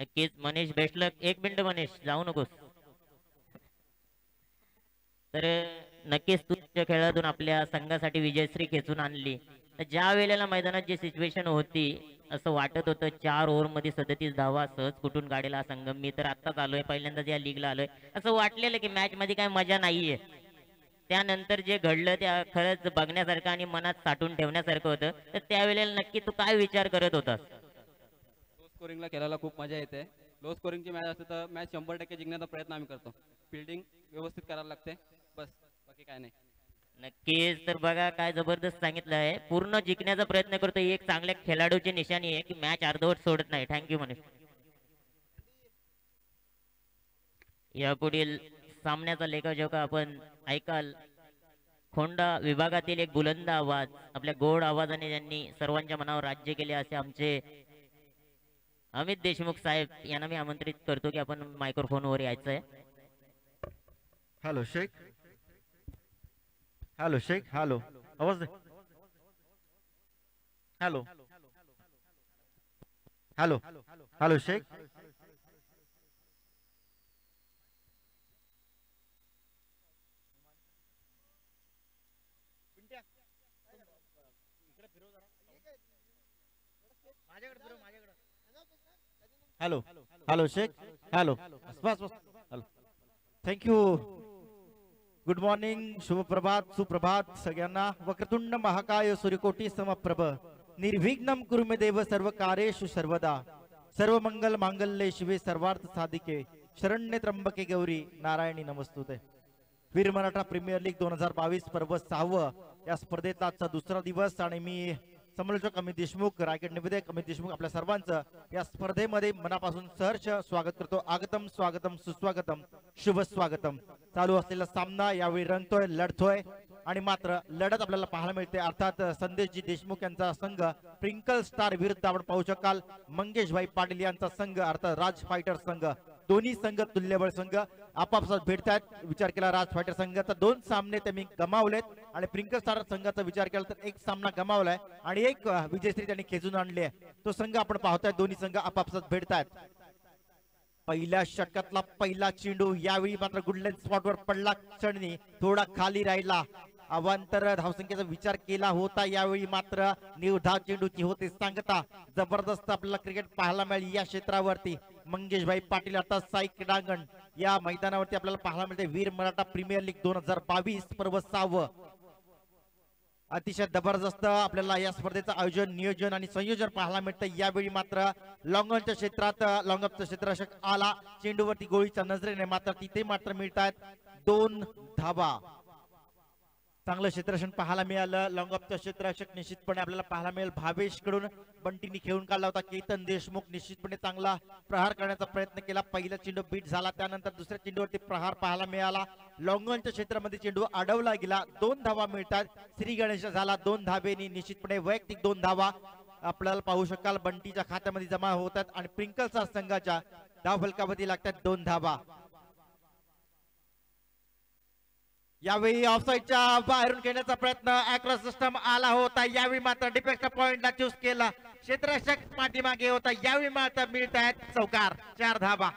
नक्कीच मनीष, बेस्ट लक. एक मिनिट मनीष, जाऊ नकोस. तर नक्कीच तुझ्या खेळातून आपल्या संघासाठी विजयश्री खेचून आणली. तर ज्या वेळेला मैदानात जी सिच्युएशन होती, असं वाटत होतं 4 ओव्हर मध्ये 37 धावा सहज कुठून काढेल हा संघ. मी तर आत्ताच आलोय, पहिल्यांदाच या लीगला आलोय. असं वाटलेलं की मॅच मध्ये काय मजा नाहीये. त्यानंतर जे घडलं त्या खरंच बघण्यासारखं आणि मनात साठवून ठेवण्यासारखं होतं. तर त्यावेळेला नक्की तू काय विचार करत होतास? लो स्कोरिंगला खेळायला खूप मजा येते. लो स्कोरिंगची मॅच असते तर मॅच 100% जिंकण्याचा प्रयत्न आम्ही करतो. फिल्डिंग व्यवस्थित करायला लागते, बस बाकी काय नाही. नक्कीच. तर बघा काय जबरदस्त सांगितलं आहे. पूर्ण जिंकण्याचा प्रयत्न करतो ही एक चांगल्या खेळाडूची निशाणी आहे की मॅच अर्धवट सोडत नाही. थँक्यू मनीष. यापुढील सामन्याचा लेखाजोखा आपण ऐकाल. खोंडा विभागातील एक बुलंद आवाज, आपल्या गोड आवाजाने ज्यांनी सर्वांच्या मनावर राज्य केले असे आमचे अमित देशमुख साहेब यांना मी आमंत्रित करतो की आपण मायक्रोफोनवर यायचं आहे. Hello Shaikh. Hello Shaikh. Hello, आवाज दे. Hello. Hello. Hello Shaikh. Hello. Hello Shaikh. Hello. बस बस. हॅलो. थँक्यू. गुड मॉर्निंग, शुभप्रभात, सुप्रभात सगळ्यांना. वक्रतुंड महाकाय सूर्यकोटी समप्रभ, निर्विघ्नं कुरु मे देव सर्व कार्येषु सर्वदा, सर्व मंगल मांगल्ये शिवे सर्वार्थ साधिके, शरण्य त्र्यंबके गौरी नारायणी नमस्तुते. वीर मराठा प्रीमियर लीग 2022 पर्व 6. या स्पर्धेतला आजचा दुसरा दिवस आणि मी समालोचक अमित देशमुख, रायगड निवेदक अमित देशमुख आपल्या सर्वांचं या स्पर्धेमध्ये मनापासून सहर्ष स्वागत करतो. आगतम स्वागतम सुस्वागतम शुभ स्वागतम. चालू असलेला सामना यावेळी रंगतोय, लढतोय आणि मात्र लढत आपल्याला पाहायला मिळते. अर्थात संदेशजी देशमुख यांचा संघ प्रिंकल स्टार विरुद्ध आपण पाहू शकाल मंगेशभाई पाटील यांचा संघ अर्थात राज फायटर संघ. दोन्ही संघ तुल्यबळ संघ आपापसात भेटतात. विचार केला राज फायटर संघाचा 2 सामने त्यांनी गमावलेत आणि प्रिंकल स्टार संघाचा विचार केला तर 1 सामना गमावलाय आणि 1 विजयश्री त्यांनी खेचून आणली आहे. तो संघ आपण पाहतोय, दोन्ही संघ आपापसात भेटतात. पहिल्या षटकातला पहिला चेंडू यावेळी मात्र गुडलेन स्पॉटवर पडला, क्षणी थोडा खाली राहिला. अवांतर धावसंख्येचा विचार केला होता, यावेळी मात्र निर्धाव चेंडूची होते सांगता. जबरदस्त आपल्याला क्रिकेट पाहायला मिळेल या क्षेत्रावरती. मंगेशभाई पाटील आता साई क्रीडांगण या मैदानावरती आपल्याला पाहायला मिळते. वीर मराठा प्रीमियर लीग 2022 पर्व 6. अतिशय जबरदस्त आपल्याला या स्पर्धेचं आयोजन, नियोजन आणि संयोजन पाहायला मिळतं. यावेळी मात्र लॉंगॉनच्या क्षेत्रात लॉंगअपचा क्षेत्ररक्षक आला, चेंडूवरती गोळीच्या नजरेने मात्र तिथे मात्र मिळतात 2 धावा. चांगलं क्षेत्ररक्षण पाहायला मिळालं. लॉंगअपचं क्षेत्ररक्षक निश्चितपणे आपल्याला पाहायला मिळेल भावेश कडून. बंटीनी खेळून काढला होता. केतन देशमुख निश्चितपणे चांगला प्रहार करण्याचा प्रयत्न केला. पहिला चेंडू बीट झाला, त्यानंतर दुसऱ्या चेंडूवरती प्रहार पाहायला मिळाला. लॉंगॉनच्या क्षेत्रामध्ये चेंडू अडवला गेला. 2 धावा मिळतात. श्री गणेश झाला 2 धाबेनी, निश्चितपणे वैयक्तिक 2 धावा आपल्याला पाहू शकाल बंटीच्या खात्यामध्ये जमा होतात आणि प्रिंकलचा संघाच्या धावफलकामध्ये लागतात 2 धावा. यावेळी ऑफसाईडच्या बाहेरून खेळण्याचा प्रयत्न अक्रॉस सिस्टम आला होता. यावेळी मात्र डिफेक्ट पॉइंटला चूज केला, क्षेत्ररक्षक पाठीमागे होता. यावेळी मात्र मिळत आहेत चौकार, 4 धावा.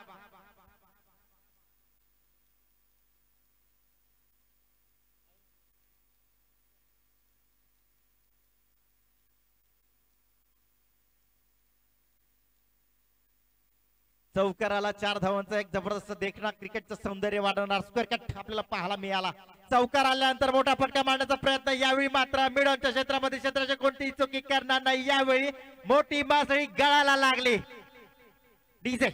चौकाराला 4 धावांचा एक जबरदस्त देखणा, क्रिकेटचं सौंदर्य वाढवणार स्क्वेअर कट आपल्याला पाहायला मिळाला. चौकार आल्यानंतर मोठा फटका मारण्याचा प्रयत्न, यावेळी मात्र मिडॉनच्या क्षेत्रामध्ये क्षेत्राची कोणतीही चुकी करणार नाही. यावेळी मोठी मासळी गळाला लागली. डीजे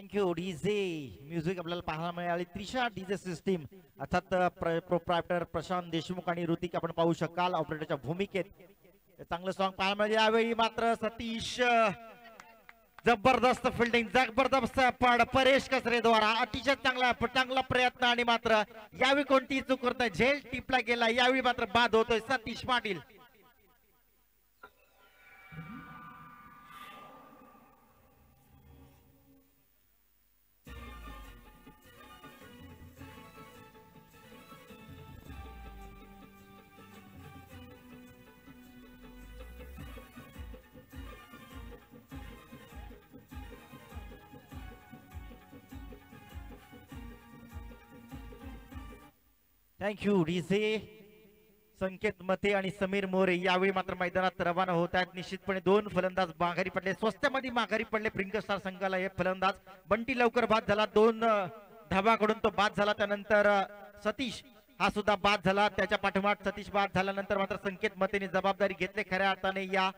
थँक्यू डीजे म्युझिक आपल्याला पाहायला मिळाली. त्रिशा डीजे सिस्टीम अर्थात प्रोप्रायटर प्रशांत देशमुख आणि ऋतिक आपण पाहू शकाल ऑपरेटरच्या भूमिकेत. चांगलं सॉन्ग पाहायला मिळाले. यावेळी मात्र सतीश जबरदस्त फिल्डिंग, जबरदस्त पड परेश कसरेद्वारा अतिशय चांगला प्रयत्न आणि मात्र यावेळी कोणतीही चूक करत नाही. झेल टिपला गेला, यावेळी मात्र बाद होतोय सतीश पाटील. Thank you DJ. संकेत मते आणि समीर मोरे यावेळी मात्र मैदानात रवाना होत आहेत. निश्चितपणे दोन फलंदाज माघारी पडले, स्वस्तामध्ये माघारी पडले प्रिंकल स्टार संघाला. हे फलंदाज बंटी लवकर बाद झाला, 2 धावाकडून तो बाद झाला. त्यानंतर सतीश हा सुद्धा बाद झाला. त्याच्या पाठोपाठ सतीश बाद झाल्यानंतर मात्र संकेत मतेने जबाबदारी घेतली खऱ्या अर्थाने या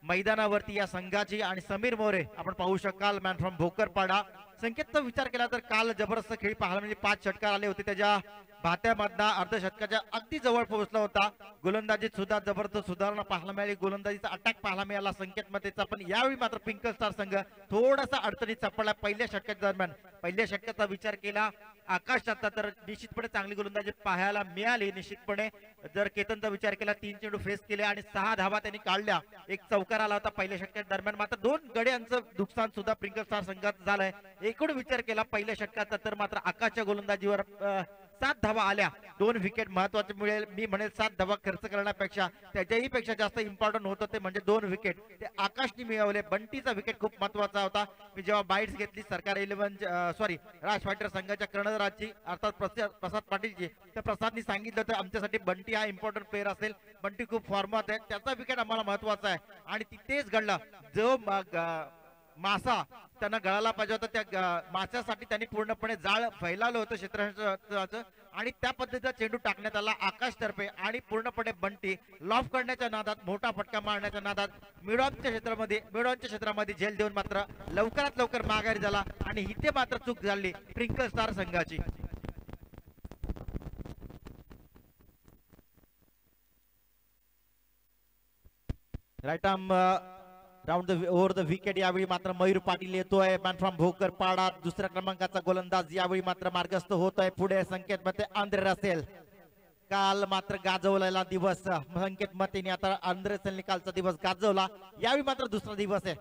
मैदानावरती या संघाची. आणि समीर मोरे आपण पाहू शकाल मॅन फ्रॉम भोकरपाडा. संकेतचा विचार केला तर काल जबरदस्त खेळी पाहायला म्हणजे 5 षटकार आले होते. त्याच्या भात्यामधला अर्धशतकाच्या अगदी जवळ पोहोचला होता. गोलंदाजीत सुद्धा जबरदस्त सुधारणा पाहायला मिळाली, गोलंदाजीचा अटॅक पाहायला मिळाला संकेत मतेचा. पण यावेळी मात्र पिंकल स्टार संघ थोडासा अडचणीत सापडला पहिल्या षटकाच्या दरम्यान. पहिल्या षटकाचा विचार केला आकाशाचा तर निश्चितपणे चांगली गोलंदाजी पाहायला मिळाली. निश्चितपणे जर केतनचा विचार केला 3 चेंडू फेस केले आणि 6 धावा त्यांनी काढल्या. एक चौकार आला होता पहिल्या षटकाच्या दरम्यान. मात्र 2 गड्यांचं नुकसान सुद्धा पिंकल स्टार संघात झालंय. एकूण विचार केला पहिल्या षटकाचा तर मात्र आकाशच्या गोलंदाजीवर 7 धावा आल्या, 2 विकेट महत्वाचे मिळेल. मी म्हणेल 7 धावा खर्च करण्यापेक्षा त्याच्याही पेक्षा जास्त इम्पॉर्टंट होतं ते म्हणजे 2 विकेट ते आकाशने मिळवले. बंटीचा विकेट खूप महत्वाचा होता. मी जेव्हा बाईट्स घेतली सरकार 11 राज फायटर संघाच्या कर्णधाराची अर्थात प्रसाद पाटीलची, तर प्रसादनी सांगितलं तर आमच्यासाठी बंटी हा इम्पॉर्टंट प्लेअर असेल, बंटी खूप फॉर्मात आहे, त्याचा विकेट आम्हाला महत्वाचा आहे. आणि तिथेच घडला जो मासा त्यांना गळाला पाहिजे होता त्या माशासाठी त्यांनी पूर्णपणे जाळ फैलावलं होतं क्षेत्राचं आणि त्या पद्धतीचा चेंडू टाकण्यात आला आकाशतर्फे. आणि पूर्णपणे बंटी लॉफ करण्याच्या नादात, मोठा फटका मारण्याच्या नादात मिडॉनच्या क्षेत्रामध्ये झेल देऊन मात्र लवकरात लवकर माघारी झाला. आणि इथे मात्र चूक झाली प्रिंकल स्टार संघाची. Right arm round over the wicket. यावेळी मात्र मयूर पाटील येतोय मॅन फ्रॉम भोकरपाडा. दुसऱ्या क्रमांकाचा गोलंदाज यावेळी मात्र मार्गस्थ होतोय. पुढे संकेत मते आंध्र रसेल. काल मात्र गाजवलेला दिवस संकेत मतेने आता आंध्र रसेलने कालचा दिवस गाजवला. यावेळी मात्र दुसरा दिवस आहे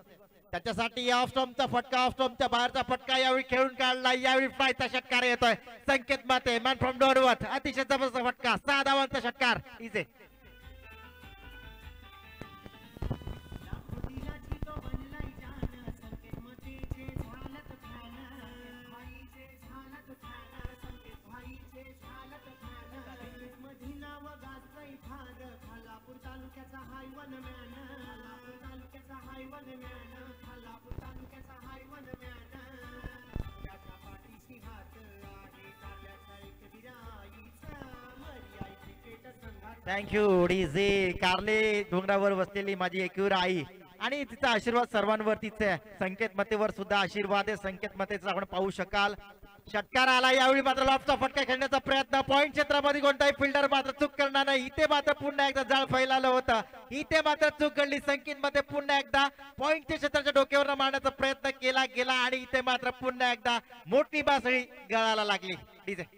त्याच्यासाठी. ऑफ स्टॉम्पचा फटका, ऑफ स्टॉम्पच्या बाहेरचा फटका यावेळी खेळून काढला. यावेळी फ्लायचा षटकार येतोय संकेत मते मॅन फ्रॉम डोरवत. अतिशय जबरदस्त फटका, 6 धावांचा षटकार. इजे थँक्यू डीजे. कारले डोंगरावर बसलेली माझी एकूर आई आणि तिचा आशीर्वाद सर्वांवरतीच आहे. संकेत मतेवर सुद्धा आशीर्वाद आहे संकेत मतेचा आपण पाहू शकाल. षटकार आला. यावेळी मात्र लॉफचा फटका खेळण्याचा प्रयत्न, पॉइंट क्षेत्रामध्ये कोणताही फिल्डर मात्र चूक करणार नाही. इथे मात्र पुन्हा एकदा जाळ फैलावलं होतं, इथे मात्र चूक घडली. संकेत मध्ये पुन्हा एकदा पॉइंटच्या क्षेत्राच्या डोक्यावर मारण्याचा प्रयत्न केला गेला आणि इथे मात्र पुन्हा एकदा मोठी बासळी गळाला लागली. DJ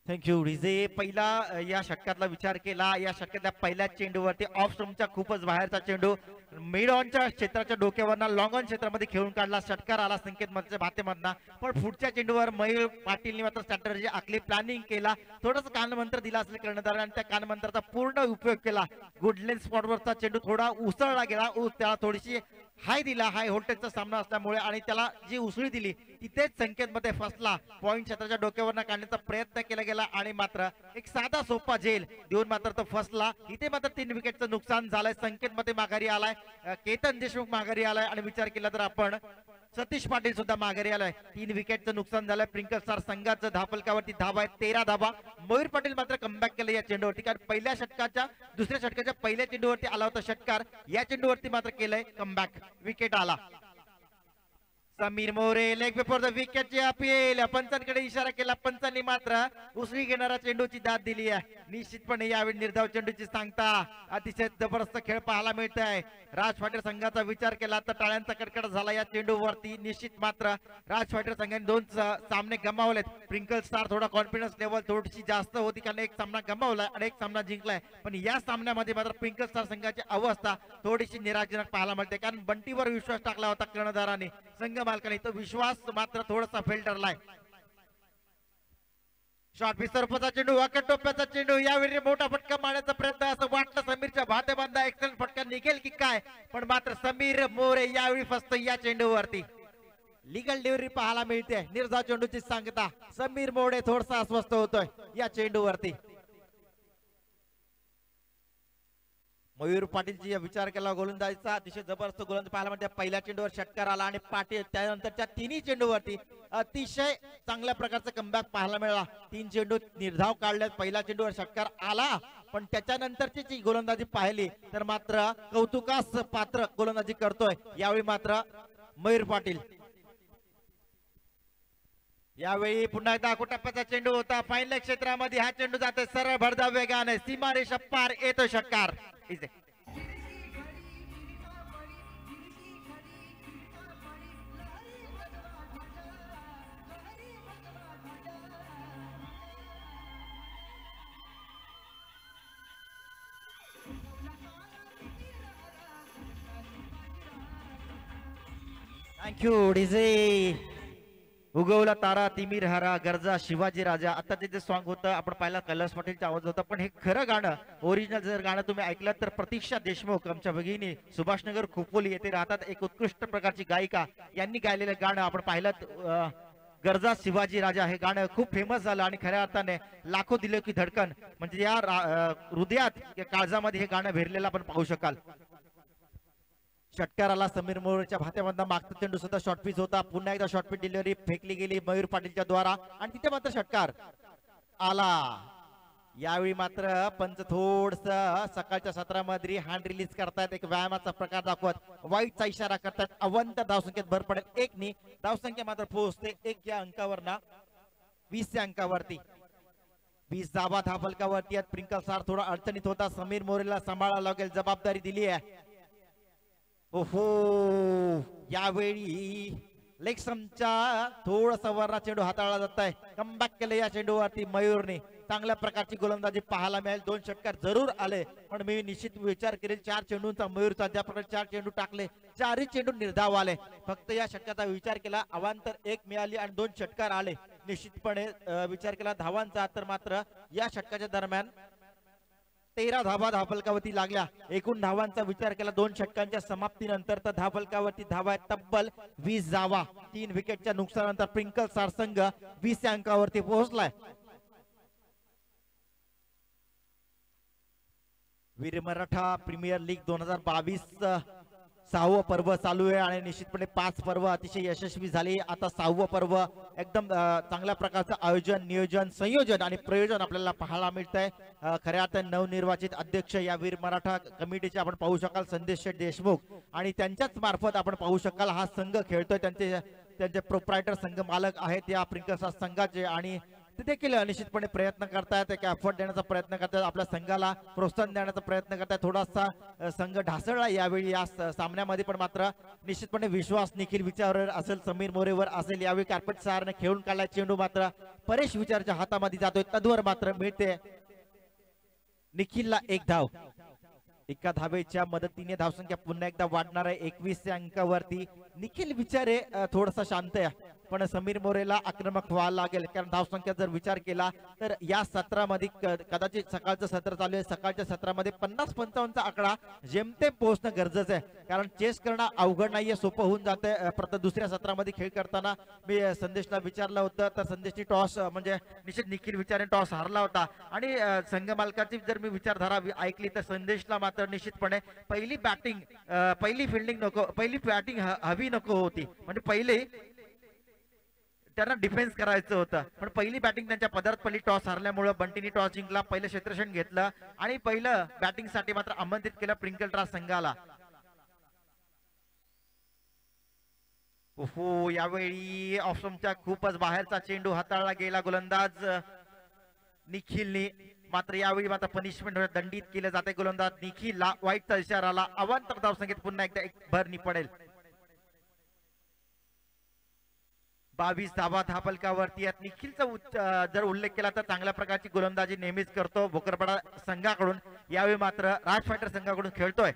thank you DJ. पहिला या षटकातला विचार केला, या षटकातल्या पहिल्या चेंडूवरती ऑफ स्टंपच्या खूपच बाहेरचा चेंडू मिड ऑनच्या क्षेत्राच्या डोक्यावरना लॉंग ऑन क्षेत्रामध्ये खेळून काढला. षटकार आला संकेत मधच्या भातेमधना. पण पुढच्या चेंडूवर मयूर पाटीलने मात्र स्ट्रॅटेजी आखली, प्लॅनिंग केला, थोडंसं कानमंत्र दिला असेल कर्णधार आणि त्या कानमंत्राचा पूर्ण उपयोग केला. गुडलेन स्पॉटवरचा चेंडू थोडा उसळला गेला, त्याला थोडीशी हाय दिला, हाय व्होल्टेजचा सामना असल्यामुळे आणि त्याला जी उसळी दिली तिथेच संकेत मध्ये फसला. पॉईंट क्षेत्राच्या डोक्यावरनं काढण्याचा प्रयत्न केला गेला आणि मात्र एक साधा सोपा झेल देऊन मात्र तो फसला. इथे मात्र 3 विकेटचं नुकसान झालंय. संकेत मध्ये माघारी आलाय, केतन देशमुख माघारी आलाय आणि विचार केला तर आपण सतीश पाटील सुद्धा माघारी आलाय. 3 विकेटचं नुकसान झालंय. प्रिंकल स्टार संघाचं धापलकावरती धावा आहे 13 धावा. मयूर पाटील मात्र कमबॅक केलं या चेंडूवरती, कारण पहिल्या षटकाच्या दुसऱ्या षटकाच्या पहिल्या चेंडूवरती आला होता षटकार, या चेंडूवरती मात्र केलंय कमबॅक. विकेट आला. Sameer More leg before the विकेटची अपील. पंचांकडे इशारा केला, पंचांनी मात्र उसळी घेणारा चेंडूची दाद दिली आहे. निश्चितपणे यावेळी निर्धाव चेंडूची सांगता. अतिशय जबरदस्त खेळ पाहायला मिळत आहे. राज फायटर संघाचा विचार केला तर टाळ्यांचा कडकड झाला या चेंडूवरती. निश्चित मात्र राज फायटर संघाने 2 सामने गमावलेत. प्रिंकल स्टार थोडा कॉन्फिडन्स लेवल थोडीशी जास्त होती, कारण एक सामना गमावलाय आणि एक सामना जिंकलाय. पण या सामन्यामध्ये मात्र प्रिंकल स्टार संघाची अवस्था थोडीशी निराशजनक पाहायला मिळते, कारण बंटीवर विश्वास टाकला होता कर्णधाराने संघ मालकाने. तो विश्वास मात्र थोडासा फेल ठरलाय. शॉर्ट पिच स्वरूपाचा चेंडू, वाकड टोप्याचा चेंडू. यावेळी मोठा फटका मारण्याचा प्रयत्न असं वाटलं समीरच्या भातेबांधा एक्सलंट फटका निघेल की काय, पण मात्र समीर मोरे यावेळी फसतो या चेंडूवरती. लिगल डिव्हरी पाहायला मिळते. निर्धाव चेंडूची सांगता. समीर मोरे थोडासा अस्वस्थ होतोय या चेंडूवरती. मयूर पाटीलची विचार केला गोलंदाजीचा. अतिशय जबरदस्त गोलंदाज पाहायला मिळते. पहिल्या चेंडूवर षटकार आला आणि पाटील त्यानंतरच्या 3 चेंडूवरती अतिशय चांगल्या प्रकारचा कमबॅक पाहायला मिळाला. 3 चेंडू निर्धाव काढल्यात. पहिल्या चेंडूवर षटकार आला, पण त्याच्यानंतरची जी गोलंदाजी पाहिली तर मात्र कौतुकास पात्र गोलंदाजी करतोय यावेळी मात्र मयूर पाटील. यावेळी पुन्हा एकदा टप्प्याचा चेंडू होता. फायनल क्षेत्रामध्ये हा चेंडू जातोय सरळ भरधाव वेगाने. सीमारेषा पार येतो षटकार. Thank you DJ. उगवला तारा तिमिर हारा गरजा शिवाजी राजा. आता जे सॉन्ग होतं आपण पाहिला कैलास पाटीलचा आवाज होता, पण हे खरं गाणं ओरिजिनल जर गाणं तुम्ही ऐकलं तर प्रतीक्षा देशमुख आमच्या भगिनी सुभाषनगर खोपोली येथे राहतात, एक उत्कृष्ट प्रकारची गायिका, यांनी गायलेलं गाणं आपण पाहिलं. गरजा शिवाजी राजा हे गाणं खूप फेमस झालं आणि खऱ्या अर्थाने लाखो दिलो की धडकन म्हणजे या हृदयात काळजामध्ये हे गाणं भेरलेलं आपण पाहू शकाल. षटकाराला समीर मोरेच्या भात्यामधला मागचा चेंडू सुद्धा शॉर्ट पिच होता. पुन्हा एकदा शॉर्ट पिच डिलिव्हरी फेकली गेली मयूर पाटीलच्या द्वारा आणि तिथे मात्र षटकार आला. यावेळी मात्र पंच थोडस सकाळच्या सत्रामध्ये हँड रिलीज करतायत, एक व्यायामाचा प्रकार दाखवत वाईटचा इशारा करतात. अवंत धावसंख्येत भर पडेल 1 नी. धावसंख्या मात्र पोहोचते 1 या अंकावर ना 20 या अंकावरती. 20 धावा धाफलकावरती. प्रिंकल स्टार थोडा अडचणीत होता. समीर मोरेला सांभाळायला लागेल, जबाबदारी दिली आहे. ओहो, यावेळी लेक्समच्या थोडासा वरना चेंडू हाताळला जात आहे. कमबॅक केलं या चेंडूवरती मयूरने. चांगल्या प्रकारची गोलंदाजी पाहायला मिळेल. 2 षटकार जरूर आले, पण मी निश्चित विचार करेल 4 चेंडूंचा मयूरचा ज्या प्रकारे 4 चेंडू टाकले 4ही चेंडू निर्धाव आले. फक्त या षटकाचा विचार केला अवांतर 1 मिळाली आणि 2 षटकार आले. निश्चितपणे विचार केला धावांचा तर मात्र या षटकाच्या दरम्यान 13 धावा धावफलकावरती लागल्या. एकूण धावांचा विचार केला 2 षटकांच्या समाप्तीनंतर तर धावफलकावरती धावा तब्बल 20 धावा. 3 विकेटच्या नुकसानानंतर प्रिंकल स्टार संघ 20 या अंकावरती पोहोचलाय. वीर मराठा प्रीमियर लीग 2022 6वं पर्व चालू आहे आणि निश्चितपणे 5 पर्व अतिशय यशस्वी झाले. आता 6वं पर्व एकदम चांगल्या प्रकारचं आयोजन, नियोजन, संयोजन आणि प्रयोजन आपल्याला पाहायला मिळतंय. खऱ्या अर्थाने नवनिर्वाचित अध्यक्ष या वीर मराठा कमिटीचे आपण पाहू शकाल संदेश शेठ देशमुख आणि त्यांच्याच मार्फत आपण पाहू शकाल हा संघ खेळतोय. त्यांचे प्रोप्रायटर संघ मालक आहेत या प्रिंकल संघाचे आणि ते देखील निश्चितपणे प्रयत्न करतायत, एक एफर्ट देण्याचा प्रयत्न करतायत, आपल्या संघाला प्रोत्साहन देण्याचा प्रयत्न करतायत. थोडासा संघ ढासळला यावेळी या सामन्यामध्ये, पण मात्र निश्चितपणे विश्वास निखिल विचारवर असेल, समीर मोरेवर असेल. यावेळी कार्पेट सहारने खेळून काढलाय. चेंडू मात्र परेश विचारच्या हातामध्ये जातोय. तद्वर मात्र मिळते निखिलला 1 धाव. एका धावेच्या मदतीने धावसंख्या पुन्हा एकदा वाढणार आहे 21 अंकावरती. निखिल विचारे थोडासा शांत आहे. पण समीर मोरेला आक्रमक व्हायला लागेल, कारण धावसंख्या जर विचार केला तर या सत्रामध्ये कदाचित सकाळचं सत्र चालू आहे, सकाळच्या सत्रामध्ये 50-55चा आकडा जेमतेम पोहोचणं गरजेचं आहे, कारण चेस करणं अवघड नाहीये, सोपं होऊन जाते. दुसऱ्या सत्रामध्ये खेळ करताना मी संदेशला विचारलं होतं, तर संदेशनी टॉस म्हणजे निश्चित निखिल विचारे टॉस हारला होता, आणि संघ मालकाची जर मी विचारधारा ऐकली तर संदेशला मात्र निश्चितपणे पहिली फिल्डिंग नको, पहिली बॅटिंग हवी नको होती, म्हणजे पहिले त्यांना डिफेन्स करायचं होतं, पण पहिली बॅटिंग त्यांच्या पदरात पडली. टॉस हारल्यामुळे बंटीनी टॉस जिंकला, पहिलं क्षेत्ररक्षण घेतलं आणि पहिलं बॅटिंग साठी मात्र आमंत्रित केलं प्रिंकलट्रा संघाला. ओहो, यावेळी ऑफस्टंपच्या खूपच बाहेरचा चेंडू हाताळला गेला गोलंदाज निखिलने, मात्र यावेळी मात्र पनिशमेंट दंडित केलं जाते गोलंदाज निखिलला. वाईटचा इशारा आला, अवांतर धावसंख्येत पुन्हा एकदा एक भर पडेल. 22 धावा धापलकावरती आहेत. निखिलचा जर उल्लेख केला तर चांगल्या प्रकारची गोलंदाजी नेहमीच करतो भोकरपाडा संघाकडून, यावेळी मात्र राज फायटर संघाकडून खेळतोय.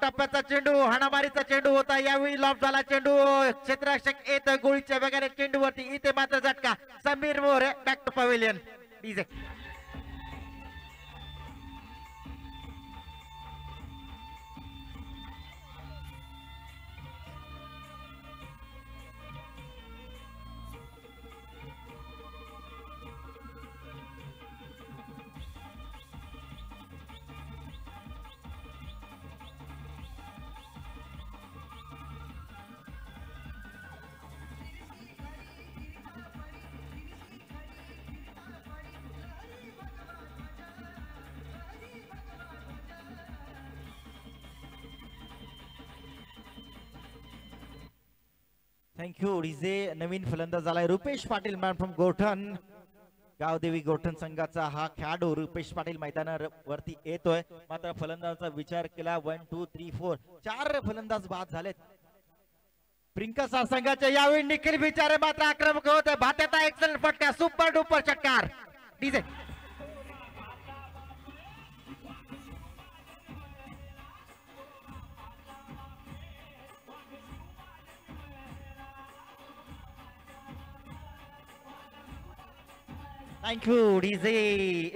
टप्प्याचा चेंडू, हाणामारीचा चेंडू होता, यावेळी लॉफ झाला चेंडू, क्षेत्ररक्षक येतोय गोळीच्या वेगाने चेंडूवरती, इथे मात्र झटका. Sameer More back to pavilion. DJ thank you. DJ नवीन फलंदाज झालाय रुपेश पाटील, मॅन फ्रॉम गोठण, गावदेवी गोठण संघाचा हा खेळाडू रुपेश पाटील मैदानावरती येतोय. मात्र फलंदाजाचा विचार केला 1 2 3 4 4 फलंदाज बाद झालेत प्रिंकसा संघाच्या. यावेळी निखिल विचारे मात्र आक्रमक होत, भात्याचा एक्सलंट फटका, सुपर डुपर षटकार. DJ thank you. डीजे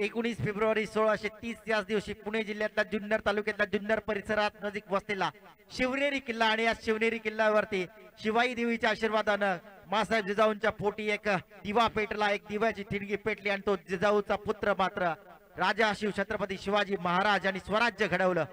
19 फेब्रुवारी 1630 याच दिवशी पुणे जिल्ह्यातल्या जुन्नर तालुक्यातल्या जुन्नर परिसरात नजीक वसलेला शिवनेरी किल्ला, आणि या शिवनेरी किल्ल्यावरती शिवाई देवीच्या आशीर्वादानं मासाहेब जिजाऊंच्या पोटी एक दिवा पेटला, एक दिव्याची ठिणगी पेटली, आणि तो जिजाऊचा पुत्र मात्र राजा शिव छत्रपती शिवाजी महाराज यांनी स्वराज्य घडवलं.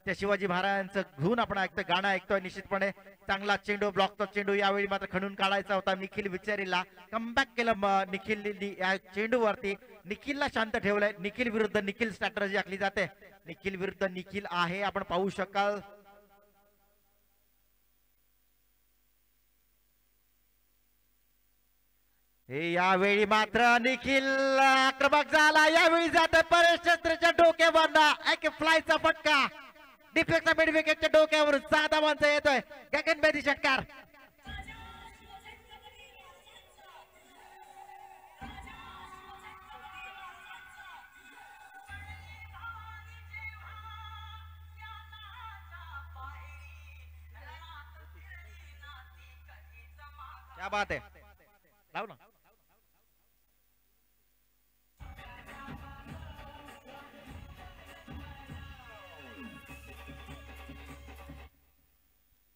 त्या शिवाजी महाराजांचं घेऊन आपण गाणं ऐकतोय. निश्चितपणे चांगला चेंडू, ब्लॉकचा चेंडू यावेळी मात्र खणून काढायचा होता. निखिल विचारीला कमबॅक केलं निखिल या चेंडूवरती. निखिलला शांत ठेवलंय. निखिल विरुद्ध निखिल स्ट्रॅटर्जी आखली जाते. निखिल विरुद्ध निखिल आहे, आपण पाहू शकाल. हे यावेळी मात्र निखिल आक्रमक झाला. यावेळी जात परेश छत्रच्या डोक्यावर एक फ्लायचा फटका, डिफेक्टचा मिड विकेटच्या डोक्यावरून 6 धावांचा येतोय. गगनभेदी षटकार. क्या बात है, लाव ना.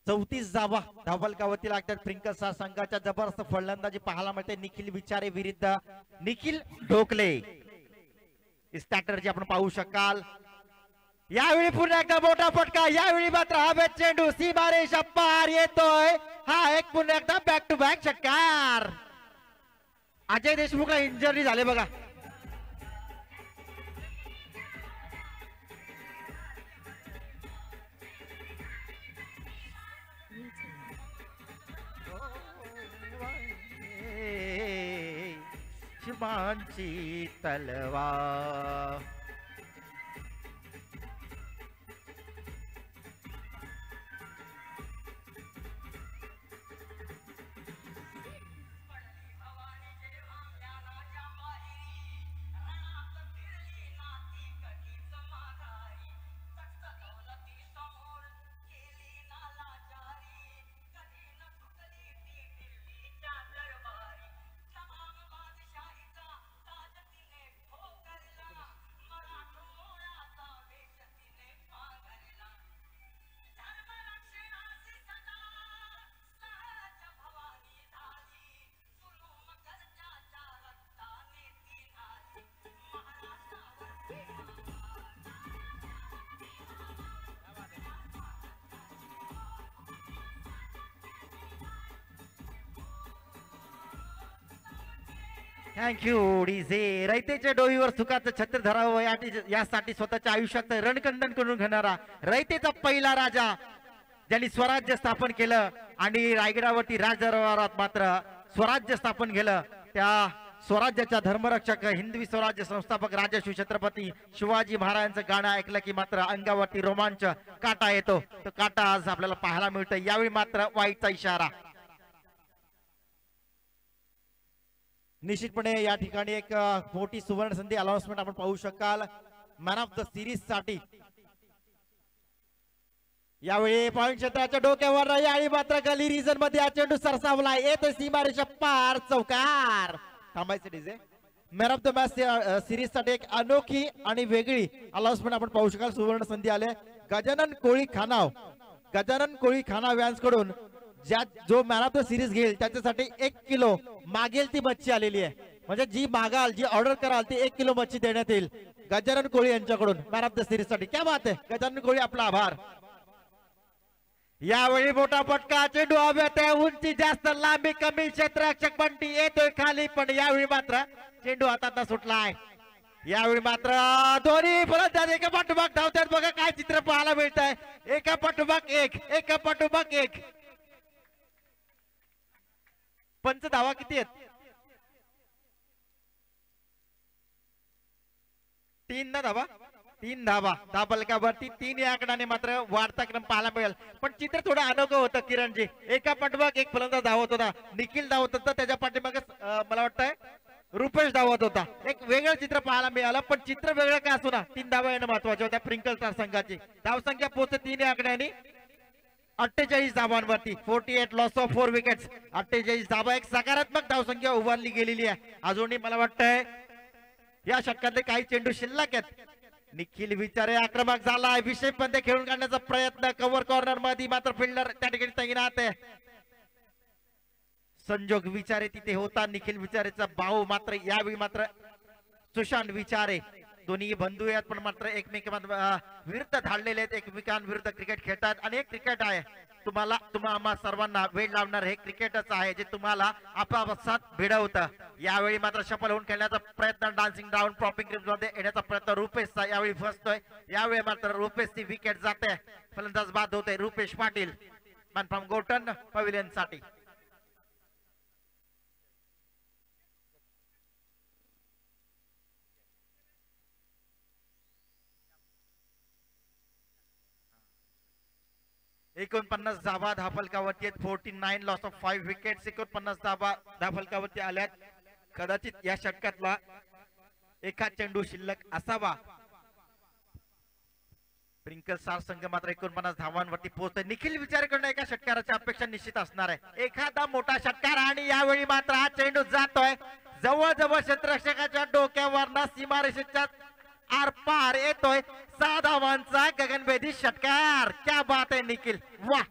34 धावा धावफलकावरती लागतात. प्रिंकसा संघाच्या जबरदस्त फलंदाजी पाहायला मिळते. निखिल विचारे विरुद्ध निखिल ढोकले स्ट्रॅटर्जी आपण पाहू शकाल. यावेळी पुन्हा एकदा मोठा फटका. यावेळी मात्र हवेत चेंडू सीमारेषा पार येतोय. हा एक पुन्हा एकदा बॅक टू बॅक षटकार. अजय देशमुखला इंजरी झाले बघा. शिवांची तलवार. Thank you DJ. रयतेच्या डोईवर सुखाचं छत्र धरावं यासाठी स्वतःच्या आयुष्यात रणकंदन करून घेणारा रयतेचा पहिला राजा ज्यांनी स्वराज्य स्थापन केलं आणि रायगडावरती राजदरबारात मात्र स्वराज्य स्थापन केलं, त्या स्वराज्याच्या धर्मरक्षक हिंदवी स्वराज्य संस्थापक राजश्री छत्रपती शिवाजी महाराजांचं गाणं ऐकलं की मात्र अंगावरती रोमांच काटा येतो. तो काटा आज आपल्याला पाहायला मिळतो. यावेळी मात्र वाईटचा इशारा. निश्चितपणे या ठिकाणी एक मोठी सुवर्ण संधी अनाउन्समेंट आपण पाहू शकाल मॅन ऑफ द सिरीज साठी. यावेळी पॉइंट क्षेत्राच्या डोक्यावर नाही आणि मात्र गली रिजन मध्ये हा चेंडू सरसावला. येतो सीमारेषा पार चौकार. थांबायचे DJ. Man of the match series साठी एक अनोखी आणि वेगळी अनाउन्समेंट आपण पाहू शकाल. सुवर्ण संधी आले गजानन कोळी खानाव. गजानन कोळी खानाव यांच्याकडून जो मॅन ऑफ द सिरीज घेईल त्याच्यासाठी 1 किलो मागेल ती मच्छी आलेली आहे. म्हणजे जी मागाल जी ऑर्डर कराल ती 1 किलो मच्छी देण्यात येईल गजानन कोळी यांच्याकडून मॅन ऑफ द सिरीज साठी. क्या बात आहे गजानन कोळी, आपला आभार. यावेळी मोठा फटका. चेंडू हवेत आहे. उंची जास्त, लांबी कमी. क्षेत्ररक्षक बंटी येतोय खाली पण यावेळी मात्र चेंडू हातात सुटलाय. यावेळी मात्र दोन्ही फलंदाज एका पाठोपाठ धावतात. बघा काय चित्र पाहायला मिळत आहे. एका पाठोपाठ एक, एका पाठोपाठ एक. पंच धावा किती आहेत? 3 ना धावा. 3 धावा. धाबलकावरती 3 या आकडाने मात्र वाढता क्रम पाहायला मिळेल. पण चित्र थोडं अनोखं होतं किरणजी. एका पाठोपाठ एक फलंदाज धावत होता. निखिल धावत होता. त्याच्या पाठीमागे मला वाटतंय रुपेश धावत होता. एक वेगळं चित्र पाहायला मिळालं. पण चित्र वेगळं का असू ना 3 धावा येणं महत्वाच्या होत्या प्रिंकल स्टार संघाची. धावसंख्या पोहोचते 3 या आकड्याने 48 धावांवरती. 48 लॉस ऑफ 4 विकेट्स. 48 धावा. एक सकारात्मक धावसंख्या उभारली गेलेली आहे. अजूनही मला वाटतंय या षटकातले काही चेंडू शिल्लक आहेत. निखिल विचारे आक्रमक झाला. विषय पंते खेळून काढण्याचा प्रयत्न. कव्हर कॉर्नर मध्ये मात्र फिल्डर त्या ठिकाणी तैनात आहे. संजोग विचारे तिथे होता. निखिल विचारेचा भाऊ मात्र यावेळी मात्र सुशांत विचारे दोन्ही बंधू आहेत पण मात्र विरुद्ध धाडलेले आहेत. एकमेकांविरुद्ध क्रिकेट खेळतात आणि एक क्रिकेट आहे तुम्हाला आम्हा सर्वांना वेळ लावणार हे क्रिकेटच आहे जे तुम्हाला आपापसात भिडवतं. यावेळी मात्र सफल होऊन खेळण्याचा प्रयत्न. डान्सिंग डाऊन प्रॉपिंग मध्ये येण्याचा प्रयत्न रुपेशचा यावेळी फसतोय. यावेळी मात्र रुपेशची विकेट जाते. फलंदाज बाद होते रुपेश पाटील फ्रॉम गोटन पवेलियन साठी. एकोणपन्नास धावा धाफलकावरती आहेत. 49 लॉस ऑफ 5 विकेट्स. 49 धावा धाफलकावरती आल्यात. कदाचित या षटकातला एका चेंडू शिल्लक असावा. प्रिंकल स्टार संघ मात्र 49 धावांवरती पोहोचतोय. निखिल विचारेकडून एका षटकाराची अपेक्षा निश्चित असणार आहे. एखादा मोठा षटकार आणि यावेळी मात्र हा चेंडू जातोय जवळजवळ क्षेत्ररक्षकाच्या डोक्यावर सीमारेषेच्या आर पार येतोय. 6 धावांचा गगनभेदी षटकार. क्या बात आहे निखिल, वाह.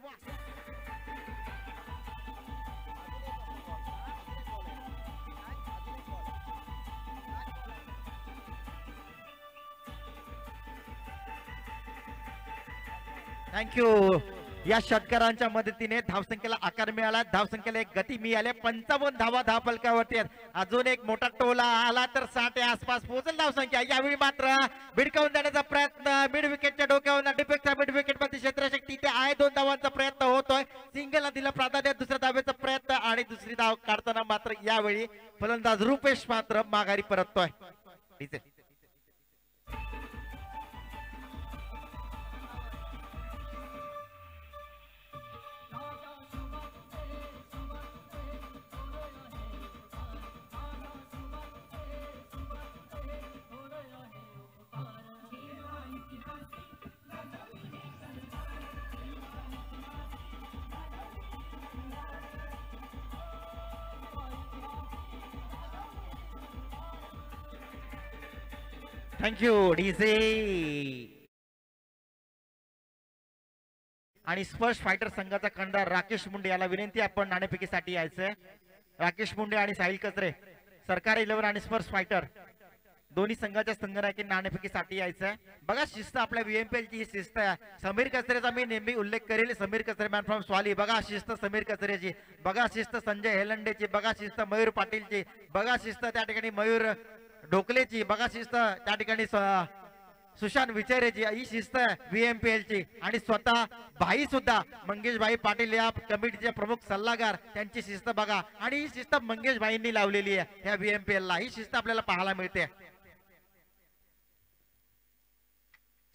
थँक्यू. या षटकारांच्या मदतीने धावसंख्येला आकार मिळाला. धावसंख्येला एक गती मिळाली. 55 धावा धावफलकावरती आहेत. अजून एक मोठा टोला आला तर 60 आसपास पोहोचेल धावसंख्या. यावेळी मात्र भिडकावून देण्याचा प्रयत्न. मिड विकेटच्या डोक्यावर डिफेक्टच्या मिड विकेट मध्ये क्षेत्ररक्षक तिथे आहे. 2 धावांचा प्रयत्न होतोय. सिंगलला दिला प्राधान्य. दुसऱ्या धावेचा प्रयत्न आणि दुसरी धाव काढताना मात्र यावेळी फलंदाज रुपेश मात्र माघारी परततोय. Thank you DJ. आणि स्पर्श फायटर संघाचा खंडार राकेश मुंडे याला विनंती आपण नाणेफेकीसाठी यायचंय. राकेश मुंडे आणि साहिल कचरे सरकारी 11 आणि स्पर्श फायटर दोन्ही संघाच्या संघनायकी नाणेफेकीसाठी यायचं आहे. बघा शिस्त आपल्या VMPL ची ही शिस्त आहे. समीर कचरेचा मी नेहमी उल्लेख करेल. समीर कचरे मॅन फ्रॉम स्वाली. बघा शिस्त समीर कचरेची, बघा शिस्त संजय हेलंडेची, बघा शिस्त मयूर पाटीलची, बघा शिस्त त्या ठिकाणी मयूर ढोकलेची, बघा शिस्त त्या ठिकाणी सुशांत विचारेची. ही शिस्त आहे VMPL ची. आणि स्वतः भाई सुद्धा मंगेश भाई पाटील या कमिटीचे प्रमुख सल्लागार, त्यांची शिस्त बघा. आणि ही शिस्त मंगेश भाईंनी लावलेली आहे ह्या VMPL ला. ही शिस्त आपल्याला पाहायला मिळते.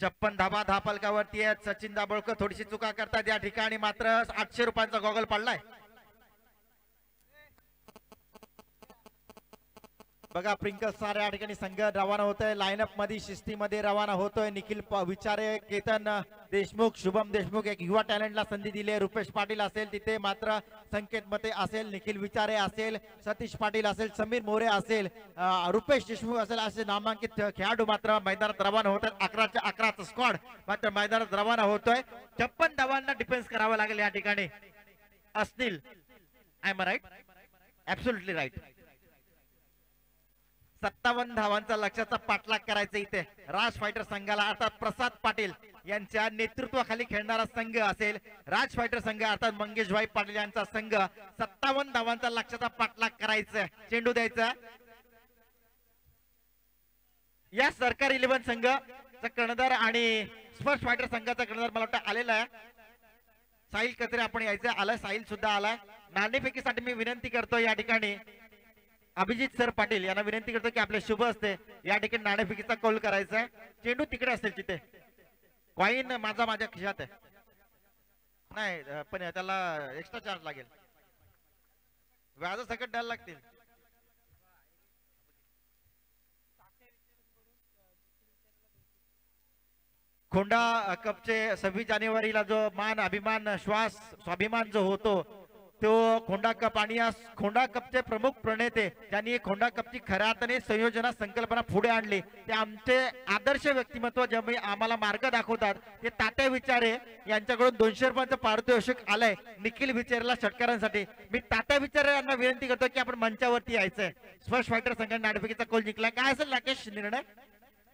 56 धाबा धापलकावरती आहेत. सचिन दाभोळकर थोडीशी चुका करतात या ठिकाणी, मात्र 800 रुपयांचा गॉगल पडलाय. बघा प्रिंकल स्टार या ठिकाणी संघ रवाना होतोय. लाईनअप मध्ये शिस्तीमध्ये रवाना होतोय. निखिल विचारे, केतन देशमुख, शुभम देशमुख, एक युवा टॅलेंटला संधी दिली. रुपेश पाटील असेल तिथे, मात्र संकेत मते असेल, निखिल विचारे असेल, सतीश पाटील असेल, समीर मोरे असेल, रुपेश देशमुख असेल, असे नामांकित खेळाडू मात्र मैदानात रवाना होत आहेत. 11च्या 11चा स्क्वॉड मात्र मैदानात रवाना होतोय. 56 धावांना डिफेन्स करावा लागेल या ठिकाणी. असतील, I am right, absolutely right. 57 धावांचा लक्ष्याचा पाठलाग करायचा इथे राज फायटर संघाला, अर्थात प्रसाद पाटील यांच्या नेतृत्वाखाली खेळणारा संघ असेल. राज फायटर संघ अर्थात मंगेशभाई पाटील यांचा संघ 57 धावांचा लक्ष्याचा पाठलाग करायचा. चेंडू द्यायचा या सरकारी 11 संघाचा कर्णधार आणि स्पर्श फायटर संघाचा कर्णधार मला वाटतं आलेला आहे. साहिल कचरे आपण यायचं, आलाय साहिल सुद्धा आलाय. नाणेफेकीसाठी मी विनंती करतो या ठिकाणी अभिजित सर पाटील यांना विनंती करतो की आपले शुभ असते या ठिकाणी नाणेफेकीचा कौल करायचा आहे. चेंडू तिकडे असेल तिथे, कॉईन माझ्या खिशात आहे. नाही पण त्याला एक्स्ट्रा चार्ज लागेल, व्याज सकट द्यायला लागतील. खोंडा कपचे 26 जानेवारीला जो मान अभिमान श्वास स्वाभिमान जो होतो तो खोंडा कप, आणि या खोंडा कपचे प्रमुख प्रणेते ज्यांनी खोंडा कपची खऱ्या अर्थाने संयोजना संकल्पना पुढे आणली ते आमचे आदर्श व्यक्तिमत्व जे आम्हाला मार्ग दाखवतात ते तात्या विचारे यांच्याकडून 200 रुपयांचं पारितोषिक आलंय निखिल विचारेला षटकारांसाठी. मी तात्या विचारे यांना विनंती करतो की आपण मंचावरती यायचंय. स्पर्श फायटर संघाने नाणेफेकीचा कौल जिंकला. काय असेल राकेश निर्णय?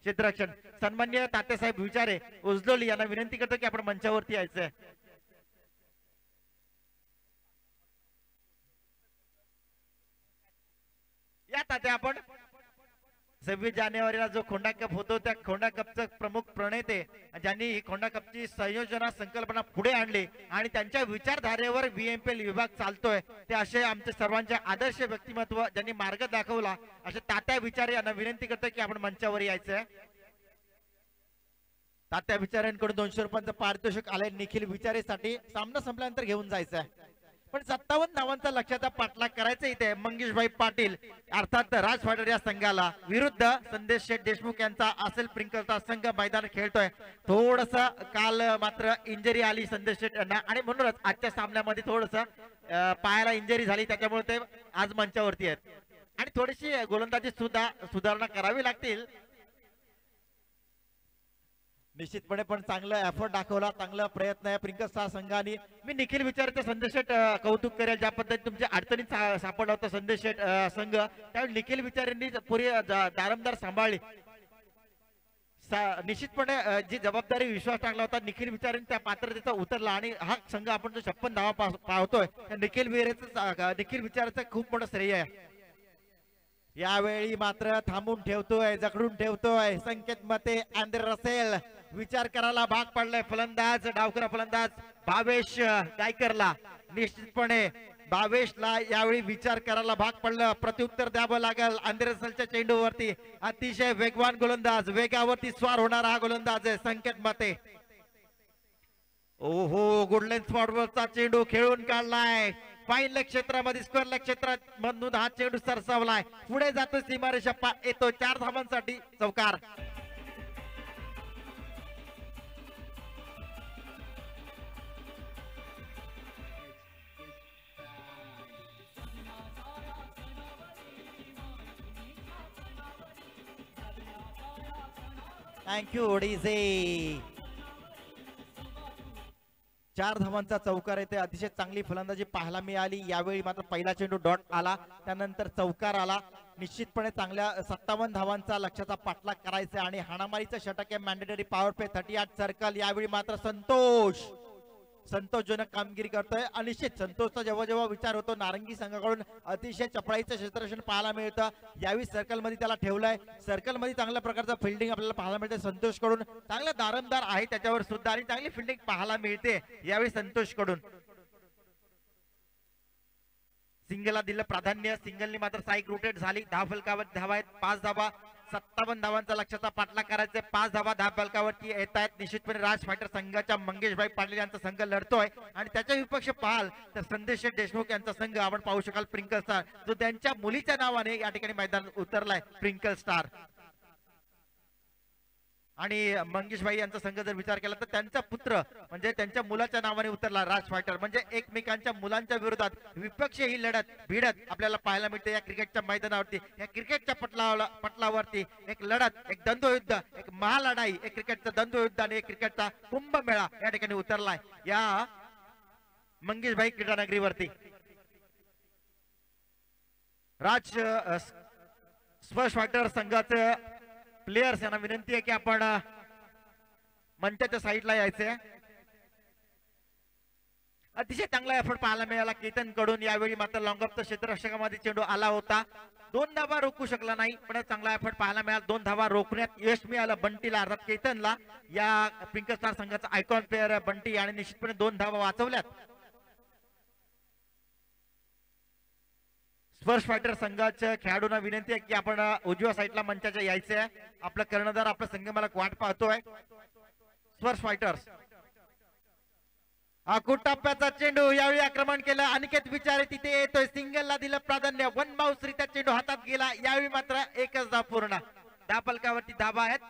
क्षेत्ररक्षण. सन्मान्य तात्यासाहेब विचारे उजलोली यांना विनंती करतो की आपण मंचावरती यायचंय. या तात्या आपण 26 जानेवारीला जो खोंडा कप होतो त्या खोंडा कपचे प्रमुख प्रणेते ज्यांनी ही खोंडा कपची संयोजना संकल्पना पुढे आणली आणि त्यांच्या विचारधारेवर VMPL विभाग चालतोय ते असे आमचे सर्वांचे आदर्श व्यक्तिमत्व ज्यांनी मार्ग दाखवला असे तात्या विचारे यांना विनंती करतो की आपण मंचावर यायचंय. तात्या विचारेंकडून 200 रुपयांचं पारितोषिक आलंय निखिल विचारेसाठी. सामना संपल्यानंतर घेऊन जायचंय. पण 57 धावांचा लक्ष्याचा पाठलाग करायचा इथे मंगेशभाई पाटील अर्थात राज फायटर या संघाला विरुद्ध संदेश शेठ देशमुख यांचा असेल प्रिंकलचा संघ मैदान खेळतोय. थोडस काल मात्र इंजरी आली संदेश शेठ यांना आणि म्हणूनच आजच्या सामन्यामध्ये थोडस पायाला इंजरी झाली, त्याच्यामुळे ते आज मंचावरती आहेत आणि थोडीशी गोलंदाजी सुद्धा सुधारणा करावी लागतील. निश्चितपणे पण चांगला एफर्ट दाखवला, चांगला प्रयत्न आहे प्रिंकल स्टार संघाने. मी निखिल विचारते संदेश शेठ कौतुक करेल ज्या पद्धतीने तुमच्या अडचणीत सापडला होता संदेश शेठ संघ, त्यावेळी निखिल विचारेंनी पुरी दारमदार सांभाळली. निश्चितपणे जी जबाबदारी विश्वास टाकला होता निखिल विचारेंनी त्या पात्रतेचा उतरला आणि हा संघ आपण जो 56 धावा पाहतोय त्या निखिल विचाराचं खूप मोठं श्रेय आहे. यावेळी मात्र थांबून ठेवतोय, जखडून ठेवतोय संकेत मते अँड्रे रसेल. विचार करायला भाग पडलाय फलंदाज डावखरा फलंदाज भावेश गायकरला. निश्चितपणे भावेशला यावेळी विचार करायला भाग पडलं, प्रत्युत्तर द्यावं लागेल अँड्रे रसेलच्या चेंडूवरती. अतिशय वेगवान गोलंदाज, वेगावरती स्वार होणारा हा गोलंदाज आहे संकेत मते. ओहो गुडलेन स्पॉटवरचा चेंडू खेळून काढलाय. फाईन क्षेत्रामध्ये स्क्वेअर क्षेत्रात मधून हा चेंडू सरसावलाय, पुढे जातो सीमारेषा येतो 4 धावांसाठी चौकार. थँक्यू ओडिसे. 4 धावांचा चौकार येते. अतिशय चांगली फलंदाजी पाहायला मिळाली. यावेळी मात्र पहिला चेंडू डॉट आला, त्यानंतर चौकार आला. निश्चितपणे चांगल्या 57 धावांचा लक्ष्याचा पाठलाग करायचा आणि हाणामारीचं षटक आहे. Mandatory power play 38 circle. यावेळी मात्र संतोषजनक कामगिरी करतोय. अनिश्चित संतोषचा जेव्हा जेव्हा विचार होतो, नारंगी संघाकडून अतिशय चपळाईचं क्षेत्ररक्षण पाहायला मिळतं. यावेळी सर्कल मध्ये त्याला ठेवलंय. सर्कल मध्ये चांगल्या प्रकारचं फिल्डिंग आपल्याला पाहायला मिळते संतोष कडून. चांगला दारमदार आहे त्याच्यावर सुद्धा आणि चांगली फिल्डिंग पाहायला मिळते यावेळी संतोष कडून. सिंगलला दिलं प्राधान्य. सिंगलनी मात्र साईक रोटेट झाली. धाव फलकावर धावा आहेत 5 धावा. 57 धावांचा लक्ष्याचा पाठलाग करायचा. 5 धावा धाव फलकावरती येत आहेत. निश्चितपणे राज फायटर संघाच्या मंगेशभाई पाटील यांचा संघ लढतोय आणि त्याच्या विपक्ष पाहाल तर संदेश देशमुख यांचा संघ आपण पाहू शकाल प्रिंकल स्टार, जो त्यांच्या मुलीच्या नावाने या ठिकाणी मैदानात उतरलाय प्रिंकल स्टार. आणि मंगेशभाई यांचा संघ जर विचार केला तर त्यांचा पुत्र म्हणजे त्यांच्या मुलाच्या नावाने उतरला राज फायटर. म्हणजे एकमेकांच्या मुलांच्या विरोधात विपक्ष ही लढत भिडत आपल्याला पाहायला मिळते या क्रिकेटच्या मैदानावरती. या क्रिकेटच्या पटलावरती एक लढत, एक द्वंद्वयुद्ध, एक महालढाई, एक क्रिकेटचं द्वंद्वयुद्ध आणि एक क्रिकेटचा कुंभमेळा या ठिकाणी उतरलाय या मंगेशभाई क्रीडा नगरीवरती. राज स्पर्श फायटर संघाचं प्लेयर्स यांना विनंती आहे की आपण मंचाच्या साईडला यायचंय. अतिशय चांगला एफर्ट पाहायला मिळाला केतन कडून. यावेळी मात्र लॉंग ऑफचा क्षेत्ररक्षकामध्ये चेंडू आला होता. 2 धावा रोखू शकला नाही, पण चांगला एफर्ट पाहायला मिळाला. 2 धावा रोखण्यात यश मिळालं बंटीला अर्थात केतनला. या प्रिंकल स्टार संघाचा आयकॉन प्लेअर बंटी आणि निश्चितपणे 2 धावा वाचवल्यात. स्पर्श फायटर संघाच्या खेळाडूंना विनंती आहे की आपण उजव्या साईडला मंचाच्या यायचे आहे. आपला कर्णधार आपला संघ मला वाट पाहतोय. स्पर्श फायटर्स टप्प्याचा चेंडू यावेळी आक्रमण केलं. अनिकेत विचारे तिथे येतोय. सिंगलला दिलं प्राधान्य. वन बाउन्सरीचा चेंडू हातात गेला. यावेळी मात्र एकच धाव पूर्ण. धाव फलकावरती धावा आहेत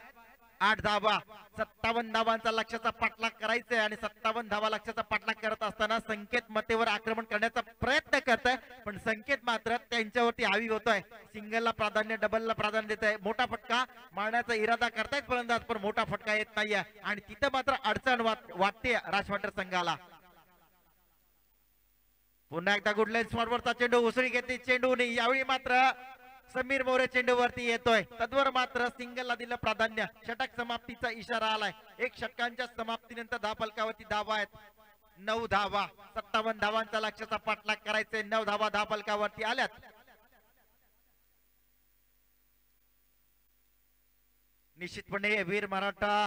8 धावा. 57 धावांचा लक्ष्याचा पाठलाग करायचा आहे आणि 57 धावा लक्ष्याचा पाठलाग करत असताना संकेत मतेवर आक्रमण करण्याचा प्रयत्न करत आहे, पण संकेत मात्र त्यांच्यावरती हावी होतोय. सिंगलला प्राधान्य, डबलला प्राधान्य देत आहे. मोठा फटका मारण्याचा इरादा करतायत फलंदाज, पण मोठा फटका येत नाहीये आणि तिथं मात्र अडचण वाटते राजवाटर संघाला. पुन्हा एकदा गुड लाईन स्पॉटवरचा चेंडू उसळी घेतली चेंडूने. यावेळी मात्र समीर मोरे चेंडूवरती येतोय. तद्वर मात्र सिंगलला दिलं प्राधान्य. षटक समाप्तीचा इशारा आलाय. 1 षटकांच्या समाप्तीनंतर धाव फलकावरती धावा आहेत 9 धावा. 57 धावांचा लक्ष्याचा पाठलाग करायचे. 9 धावा धाव फलकावरती आल्यात. निश्चितपणे वीर मराठा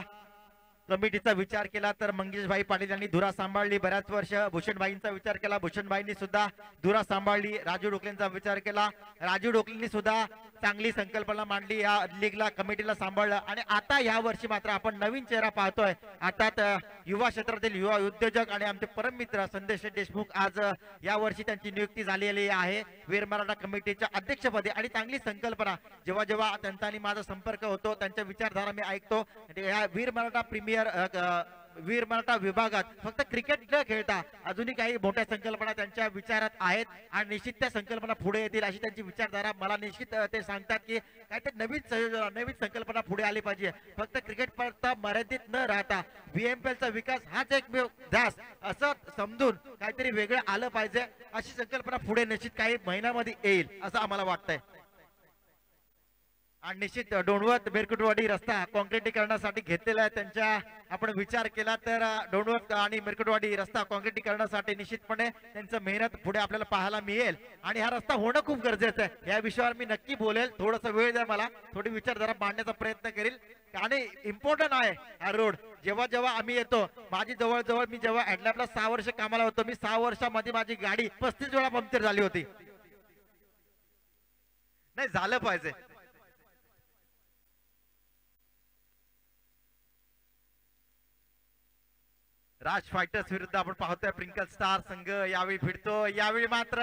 कमिटीचा विचार केला तर मंगेशभाई पाटील यांनी धुरा सांभाळली बऱ्याच वर्ष. भूषणभाईंचा विचार केला, भूषणभाईंनी सुद्धा धुरा सांभाळली. राजू डोकलेंचा विचार केला, राजू डोकलेंनी सुद्धा चांगली संकल्पना मांडली, या लीगला कमिटीला सांभाळलं. आणि आता या वर्षी मात्र आपण नवीन चेहरा पाहतोय. आता युवा क्षेत्रातील युवा उद्योजक आणि आमचे परममित्र संदेश देशमुख आज या वर्षी त्यांची नियुक्ती झालेली आहे वीर मराठा कमिटीच्या अध्यक्षपदी. आणि चांगली संकल्पना, जेव्हा जेव्हा त्यांचा आणि माझा संपर्क होतो, त्यांच्या विचारधारा मी ऐकतो. या वीर मराठा वीर मराठा विभागात फक्त क्रिकेट न खेळता अजूनही काही मोठ्या संकल्पना त्यांच्या विचारात आहेत आणि निश्चित त्या संकल्पना पुढे येतील अशी त्यांची विचारधारा. मला निश्चित ते सांगतात की काहीतरी नवीन संयोजन, नवीन संकल्पना पुढे आली पाहिजे. फक्त क्रिकेट पर्यंत मर्यादित न राहता VMPL चा विकास हाच एकमेव ध्यास असं समजून काहीतरी वेगळं आलं पाहिजे. अशी संकल्पना पुढे निश्चित काही महिन्यामध्ये येईल असं आम्हाला वाटतंय. आणि निश्चित डोणवत मिरकुटवाडी रस्ता कॉन्क्रिटीकरणासाठी घेतलेला आहे. त्यांच्या आपण विचार केला तर डोणवत आणि मिरकुटवाडी रस्ता कॉन्क्रिटीकरणासाठी निश्चितपणे त्यांचं मेहनत पुढे आपल्याला पाहायला मिळेल. आणि हा रस्ता होणं खूप गरजेचं आहे. या विषयावर मी नक्की बोलेल. थोडासा वेळ द्या मला, थोडी विचारधारा मांडण्याचा प्रयत्न करेल. आणि इम्पॉर्टंट आहे हा रोड. जेव्हा जेव्हा आम्ही येतो, माझी जवळजवळ मी जेव्हा ऍडलॅबला 6 वर्ष कामाला होतो, मी 6 वर्षामध्ये माझी गाडी 35 वेळा पंक्चर झाली होती. नाही झालं पाहिजे. राज फायटर्स विरुद्ध आपण पाहतोय प्रिंकल स्टार संघ यावेळी भिडतो. यावेळी मात्र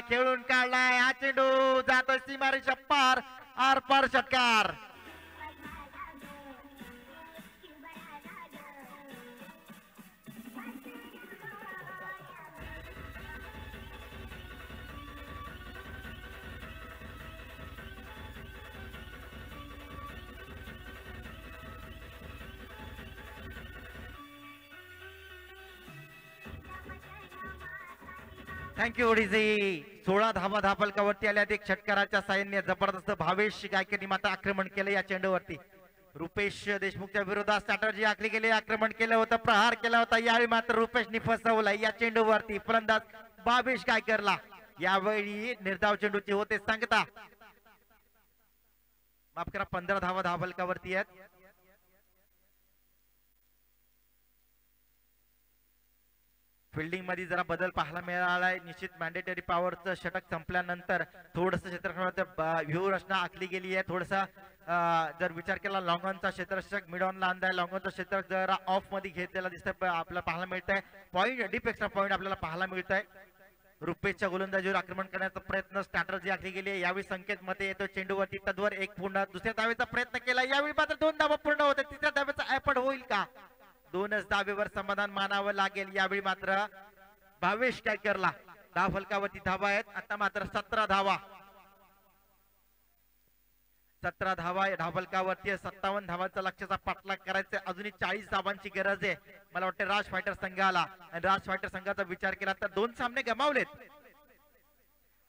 खेळून काढलाय हा चेंडू, जातोय सीमारेषा पार, आर पार षटकार. थँक्यू डीजी. 16 धावा धापलकावरती आल्या. एक षटकाराच्या साह्याने जबरदस्त भावेश गायकनी मात्र आक्रमण केलं या चेंडूवरती. रुपेश देशमुखच्या विरोधात स्ट्रॅटर्जी आखली गेली. आक्रमण केलं होतं, प्रहार केला होता. यावेळी मात्र रुपेशनी फसवलं या चेंडूवरती फलंदाज भावेश गायकरला. यावेळी निर्धाव चेंडूची होते सांगता. माफ करा, 15 धावा धापलकावरती आहेत. फिल्डिंग मध्ये जरा बदल पाहायला मिळालाय. निश्चित मॅन्डेटरी पॉवरचं षटक संपल्यानंतर थोडस क्षेत्रफळात व्यूहरचना आखली गेली आहे. थोडसा जर विचार केला लॉंगॉनचा क्षेत्ररक्षक मिड ऑनला आणलाय. लॉंगॉनचा क्षेत्ररक्षक जरा ऑफ मध्ये घेतलेला दिसतंय आपल्याला पाहायला मिळतंय. पॉईंट डीप एक्स्ट्रा पॉईंट आपल्याला पाहायला मिळतंय. रुपेशच्या गोलंदाजीवर आक्रमण करण्याचा प्रयत्न स्ट्रॅटर्जी आखली गेली आहे. यावेळी संकेत मते येतो चेंडूवरती. तद्वर एक पूर्ण दुसऱ्या धावेचा प्रयत्न केला. यावेळी मात्र 2 धावा पूर्ण होते. तिसऱ्या धावेचा एफर्ट होईल का? 2च धावेवर समाधान मानावं लागेल. यावेळी मात्र भावेश गायकरला धाव फलकावरती धावा आहेत. आता मात्र 17 धावा. 17 धावा धाव फलकावरती 57 धावांचा लक्ष्याचा पाठलाग करायचा. अजूनही 40 धावांची गरज आहे मला वाटतं राज फायटर संघाला. आणि राज फायटर संघाचा विचार केला तर 2 सामने गमावलेत.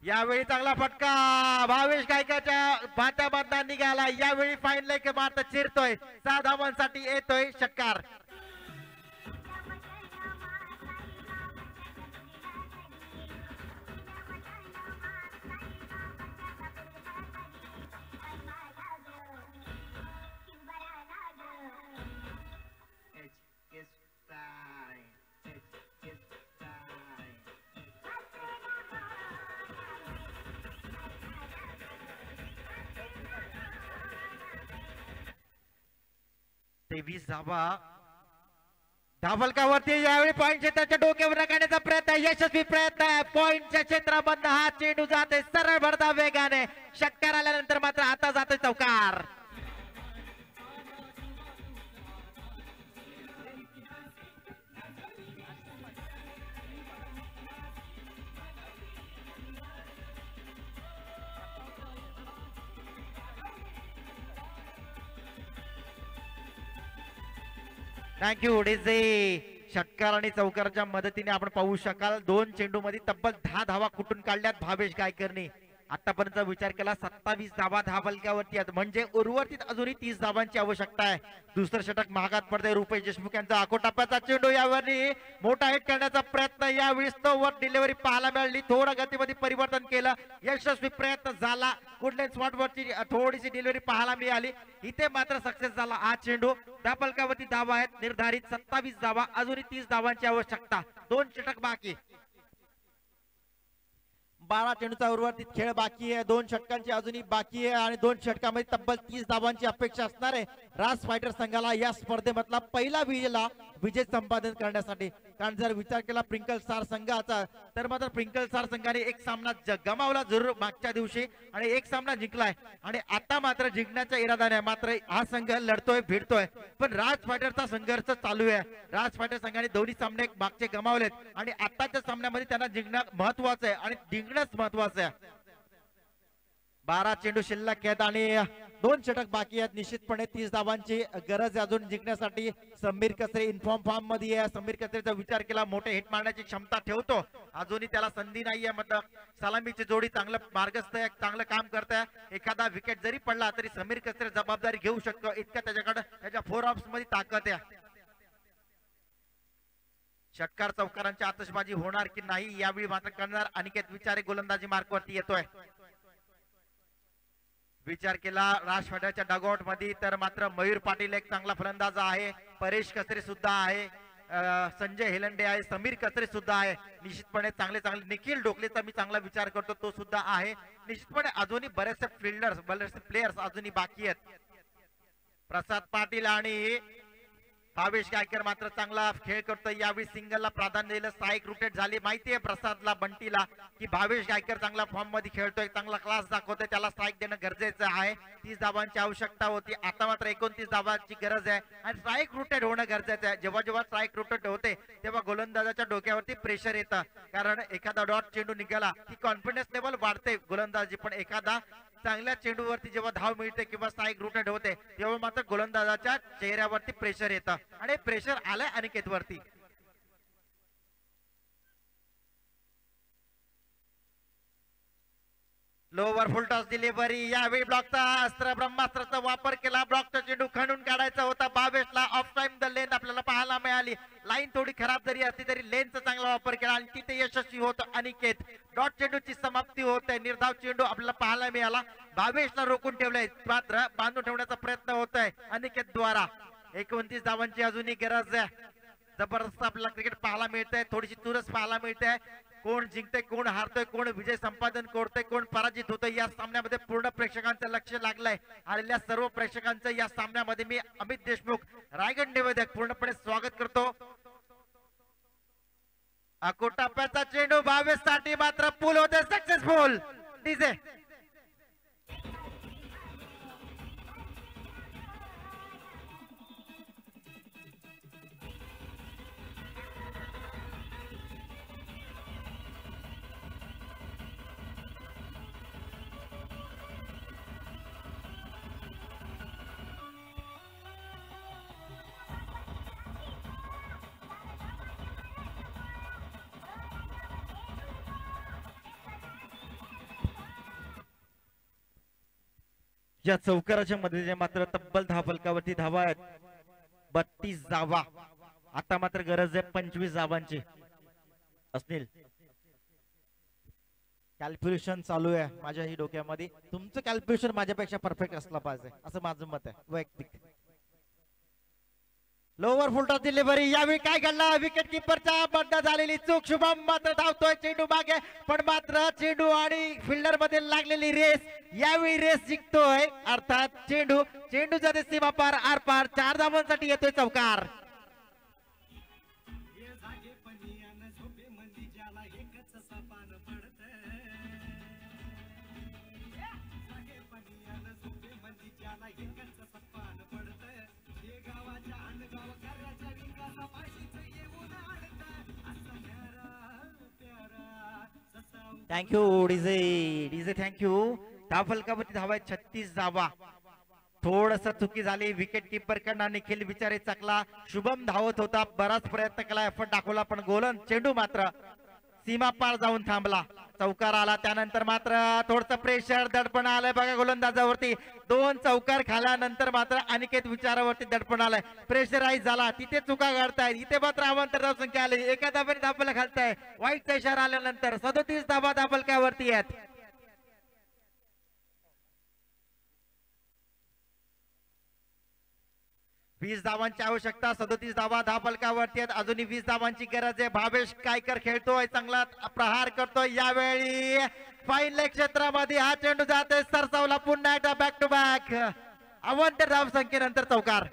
यावेळी चांगला फटका भावेश गायकाच्या भात्यामधला निघाला. यावेळी फाईन लेग मात्र चिरतोय. 6 धावांसाठी येतोय षटकार. तेवीस धावा धावलकावरती. यावेळी पॉईंट क्षेत्राच्या डोक्यावर काढण्याचा प्रयत्न, यशस्वी प्रयत्न आहे. पॉईंटच्या क्षेत्रामधनं हा चेंडू जाते सरळ भरता वेगाने. षटकार आल्यानंतर मात्र आता जातोय चौकार. Thank you DJ. षटकार आणि चौकाराच्या मदतीने आपण पाहू शकाल 2 चेंडू मध्ये तब्बल 10 धावा कुठून काढल्यात भावेश गायकरने. आतापर्यंत विचार केला 27 धावा धावलकावरती आहेत. म्हणजे उर्वरित अजूनही 30 धावांची आवश्यकता आहे. दुसरं षटक महागात पडतंय. रुपेश देशमुख यांचा आखोटाप्याचा चेंडू. यावरती मोठा हिट करण्याचा प्रयत्न. यावेळी स्टोवर डिलिव्हरी पाहायला मिळाली. थोडं गतीमध्ये परिवर्तन केलं. यशस्वी प्रयत्न झाला. कुठल्याच स्पॉटवरची थोडीशी डिलिव्हरी पाहायला मिळाली. इथे मात्र सक्सेस झाला हा चेंडू. धावलकावरती धावा आहेत निर्धारित 27 धावा. अजूनही 30 धावांची आवश्यकता. 2 षटक बाकी. 12 चेंडूचा उर्वरित खेळ बाकी आहे. 2 षटकांची अजूनही बाकी आहे आणि 2 षटकामध्ये तब्बल 30 धावांची अपेक्षा असणार आहे राज फायटर संघाला या स्पर्धेमधला पहिला विजय संपादन करण्यासाठी. कारण जर विचार केला प्रिंकल स्टार संघाचा तर मात्र प्रिंकल स्टार संघाने एक सामना गमावला जरूर मागच्या दिवशी आणि एक सामना जिंकलाय आणि आता मात्र जिंकण्याच्या इराद्याने मात्र हा संघ लढतोय भिडतोय. पण राज फायटरचा संघर्ष चालू आहे. राज फायटर संघाने दोन्ही सामने मागचे गमावलेत आणि आताच्या सामन्यामध्ये त्यांना जिंकणं महत्वाचं आहे आणि जिंकणंच महत्वाचं आहे. 12 चेंडू शिल्लक आहेत आणि 2 षटक बाकी आहेत. निश्चितपणे 30 धावांची गरज आहे अजून जिंकण्यासाठी. समीर कचरे इन्फॉर्म फॉर्म मध्ये आहे. समीर कचरेचा विचार केला मोठे हिट मारण्याची क्षमता ठेवतो. अजूनही त्याला संधी नाहीये. मतलब सलामीची जोडी चांगलं मार्गस्थ आहे, चांगलं काम करताय. एखादा विकेट जरी पडला तरी समीर कचरे जबाबदारी घेऊ शकतो इतक्या त्याच्याकडे त्याच्या 4 ऑप्स मध्ये ताकद आहे. षटकार चौकारांची आतषबाजी होणार की नाही यावेळी मात्र करणार. अनिकेत विचारे गोलंदाजी मार्कवरती येतोय. विचार केला राज फायटरच्या डगआउट मध्ये तर मात्र मयूर पाटील एक चांगला फलंदाज आहे. परेश कचरे सुद्धा आहे. संजय हेलंडे आहे. समीर कचरे सुद्धा आहे. निश्चितपणे चांगले निखिल डोकलेचा मी चांगला विचार करतो तो सुद्धा आहे. निश्चितपणे अजूनही बरेचसे फिल्डर्स बरेचसे प्लेयर्स अजूनही बाकी आहेत. प्रसाद पाटील आणि भावेश गायकर मात्र चांगला खेळ करतोय. यावेळी सिंगलला प्राधान्य दिलं. स्ट्राईक रोटेट झाली. माहिती आहे प्रसादला बंटीला की भावेश गायकर चांगला फॉर्म मध्ये खेळतोय, चांगला क्लास दाखवतोय, त्याला स्ट्राईक देणं गरजेचं आहे. 30 धावांची आवश्यकता होती. आता मात्र 29 धावांची गरज आहे आणि स्ट्राईक रोटेट होणं गरजेचं आहे. जेव्हा जेव्हा स्ट्राईक रोटेट होते तेव्हा गोलंदाजाच्या डोक्यावरती प्रेशर येतं. कारण एखादा डॉट चेंडू निघाला की कॉन्फिडन्स लेवल वाढते गोलंदाजी. पण एखादा चांगल्या चेंडूवरती जेव्हा धाव मिळते किंवा स्ट्राईक रोटेट होते तेव्हा मात्र गोलंदाजाच्या चेहऱ्यावरती प्रेशर येतं आणि प्रेशर आलंय अनिकेत वरती. लोवर फुल टॉस डिलिव्हरी. यावेळी ब्लॉकचा अस्त्र ब्रह्मास्त्राचा वापर केला. ब्लॉकचा चेंडू खणून काढायचा होता भावेशला. ऑफ टाइम द लेन आपल्याला पाहायला मिळाली. लाईन थोडी खराब जरी असली तरी लेनचा चांगला वापर केला आणि तिथे यशस्वी होत अनिकेत. डॉट चेंडूची समाप्ती होते. निर्धाव चेंडू आपल्याला पाहायला मिळाला. भावेशला रोखून ठेवलंय मात्र बांधून ठेवण्याचा प्रयत्न होत आहे अनिकेत द्वारा. 29 धावांची अजूनही गरज आहे. जबरदस्त आपल्याला क्रिकेट पाहायला मिळतंय. थोडीशी चुरस पाहायला मिळते. कोण जिंकतोय कोण हारतोय कोण विजय संपादन करतोय कोण पराजित होतोय या सामन्यामध्ये पूर्ण प्रेक्षकांचं लक्ष लागलंय. आलेल्या सर्व प्रेक्षकांचं या सामन्यामध्ये मी अमित देशमुख रायगड निवेदक पूर्णपणे स्वागत करतो. अकोटाप्याचा चेंडू 22 साठी मात्र पूल होते सक्सेसफुल. डीजे या चौकाराच्या मदतीने मात्र तब्बल धावफलकावरती धावा आहेत 32 धावा. आता मात्र गरज आहे 25 धावांची. असतील कॅल्क्युलेशन चालू आहे माझ्याही डोक्यामध्ये. तुमचं कॅल्क्युलेशन माझ्यापेक्षा परफेक्ट असला पाहिजे असं माझं मत आहे वैयक्तिक. लोवर फुल टॉस डिलिव्हरी. यावेळी काय घडलं विकेट किपरचा बंद झालेली चूक. शुभम मात्र धावतोय चेंडू मागे पण मात्र चेंडू आणि फिल्डर मध्ये लागलेली रेस. यावेळी रेस जिंकतोय अर्थात चेंडू जाते सीमा पार आर पार. 4 धावांसाठी येतोय चौकार. Thank you DJ thank you. धावफलकावरती धावा 36 धावा. थोडस चुकी झाली विकेट किपर कडनं. निखिल विचारे चकला. शुभम धावत होता बराच प्रयत्न केला एफर्ट दाखवला पण गोलन चेंडू मात्र सीमा पार जाऊन थांबला. चौकार आला त्यानंतर मात्र थोडस प्रेशर दडपण आलंय बघा गोलंदाजावरती. 2 चौकार खाल्यानंतर मात्र अनिकेत विचारावरती दडपण आलंय. प्रेशराईज झाला तिथे चुका घडतायत. इथे मात्र अवांतर धावसंख्या आली. एका धाब्याने धावफलक घालताय. वाईटचा इशारा आल्यानंतर 37 धावा धावफलकावरती आहेत. वीस धावांची आवश्यकता. 37 धावा धावफलकावरती आहेत. अजूनही 20 धावांची गरज आहे. भावेश कायकर खेळतोय चांगला प्रहार करतोय. यावेळी फाईन लेग क्षेत्रामध्ये हा चेंडू जातोय सरसावला. पुन्हा एकदा बॅक टू बॅक अवांतर धावसंख्येनंतर चौकार.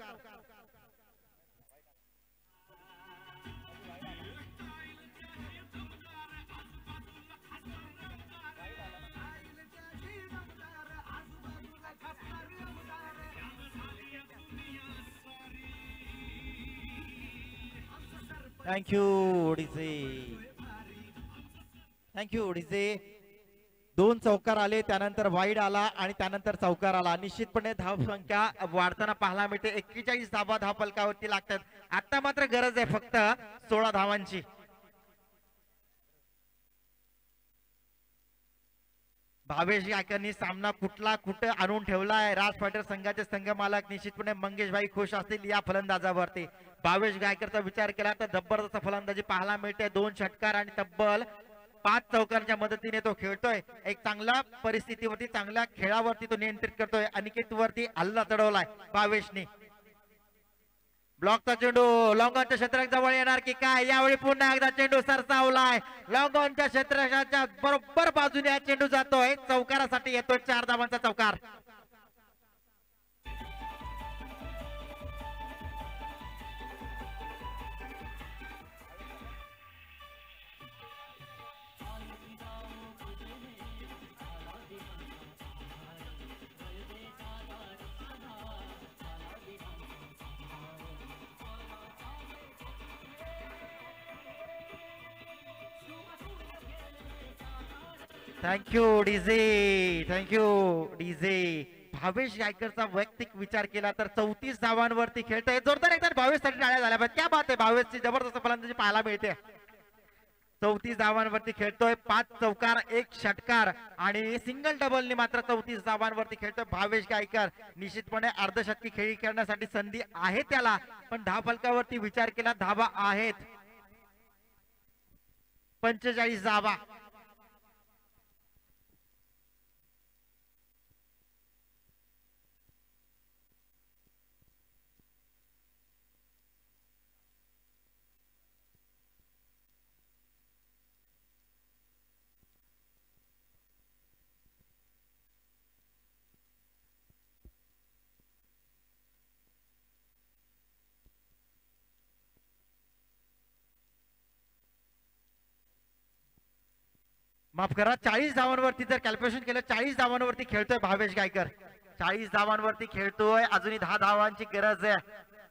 Thank you DJ. 2 चौकार आले त्यानंतर वाईड आला आणि त्यानंतर चौकार आला. निश्चितपणे धावसंख्या वाढताना पाहायला मिळते. 41 धावा धावफलकावरती लागतात. आता मात्र गरज आहे फक्त 16 धावांची. भावेश गायकरनी सामना कुठे आणून ठेवलाय. राज फायटर संघाचे संघ मालक निश्चितपणे मंगेश भाई खुश असतील या फलंदाजावरती. भावेश गायकरचा विचार केला तर जबरदस्त फलंदाजी पाहायला मिळते. 2 षटकार आणि तब्बल 5 चौकारांच्या मदतीने तो खेळतोय. एक चांगल्या परिस्थितीवरती चांगल्या खेळावरती तो नियंत्रित करतोय. अनिकेत वरती हल्ला चढवलाय भावेशने. ब्लॉकचा चेंडू लॉंगॉनच्या क्षेत्राजवळ येणार की काय. यावेळी पुन्हा एकदा चेंडू सरसावलाय. लॉंगॉनच्या क्षेत्राच्या बरोबर बाजूने हा चेंडू जातोय. चौकारासाठी येतोय 4 धावांचा चौकार. Thank you DJ. भावेश गायकरचा वैयक्तिक विचार केला तर 34 धावांवरती खेळतोय. जोरदार एकदा भावेश साठी टाळ्या झाल्या पाहिजेत. क्या बात आहे. भावेशची जबरदस्त फलंदाजी पाहायला मिळते. 34 धावांवरती खेळतोय, 5 चौकार 1 षटकार आणि सिंगल डबलने मात्र 34 धावांवरती खेळतोय भावेश गायकर. निश्चितपणे अर्धशतकी खेळी करण्यासाठी संधी आहे त्याला, पण धावफलकावरती विचार केला धावा आहेत 45 धावा. माफ करा, 40 धावांवरती जर कॅल्क्युलेशन केलं 40 धावांवरती खेळतोय भावेश गायकर. 40 धावांवरती खेळतोय, अजूनही 10 धावांची गरज आहे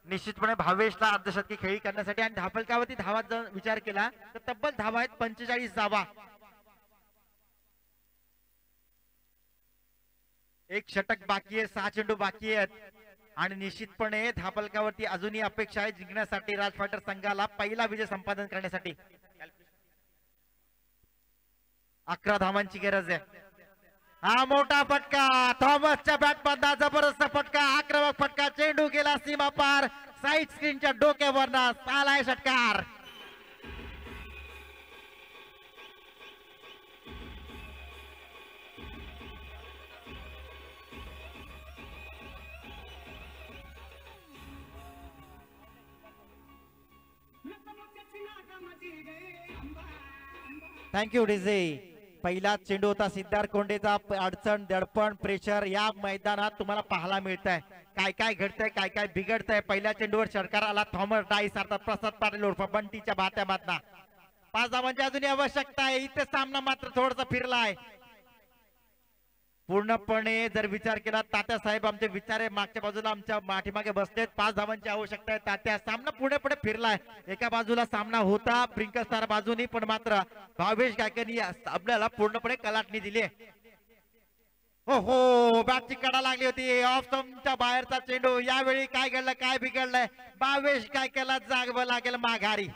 निश्चितपणे भावेशला अर्धशतकी खेळी करण्यासाठी. आणि धावफलकावरती धावा जर विचार केला तर तब्बल धावा आहेत 45 धावा. एक षटक बाकी आहे, 6 चेंडू बाकी आहेत आणि निश्चितपणे धावफलकावरती अजूनही अपेक्षा आहे जिंकण्यासाठी राज फायटर संघाला पहिला विजय संपादन करण्यासाठी. 11 धावांची गरज आहे. हा मोठा फटका थॉमसच्या बॅट मधला, जबरदस्त फटका, आक्रमक फटका, चेंडू गेला सीमा पार, साईड स्क्रीनच्या डोक्यावर आलाय षटकार. Thank you DJ. पहिला चेंडू होता सिद्धार्थ कोंडेचा. अडचण, दडपण, प्रेशर या मैदानात तुम्हाला पाहायला मिळत आहे. काय काय घडतंय, काय काय बिघडतंय. पहिल्या चेंडूवर षटकार आला थॉमस डाईस अर्थात प्रसाद पाटील उर्फ बंटीच्या भात्यामधना. 5 धावांची अजूनही आवश्यकता आहे. इथे सामना मात्र थोडासा फिरलाय पूर्णपणे. जर विचार केला तात्या साहेब आमचे विचार मागच्या बाजूला आमच्या पाठीमागे बसलेत. 5 धावांची आवश्यकता आहे. तात्या सामना पुढे पुढे फिरलाय. एका बाजूला सामना होता प्रिंकल स्टार बाजूनी, पण मात्र भावेश गायकरनी आपल्याला पूर्णपणे कलाटणी दिली. हो हो, बॅटची कडा लागली होती. ऑफ स्टंपच्या बाहेरचा चेंडू. यावेळी काय घडलं, काय बिघडलंय, भावेश गायकरला जागवं लागेल माघारी.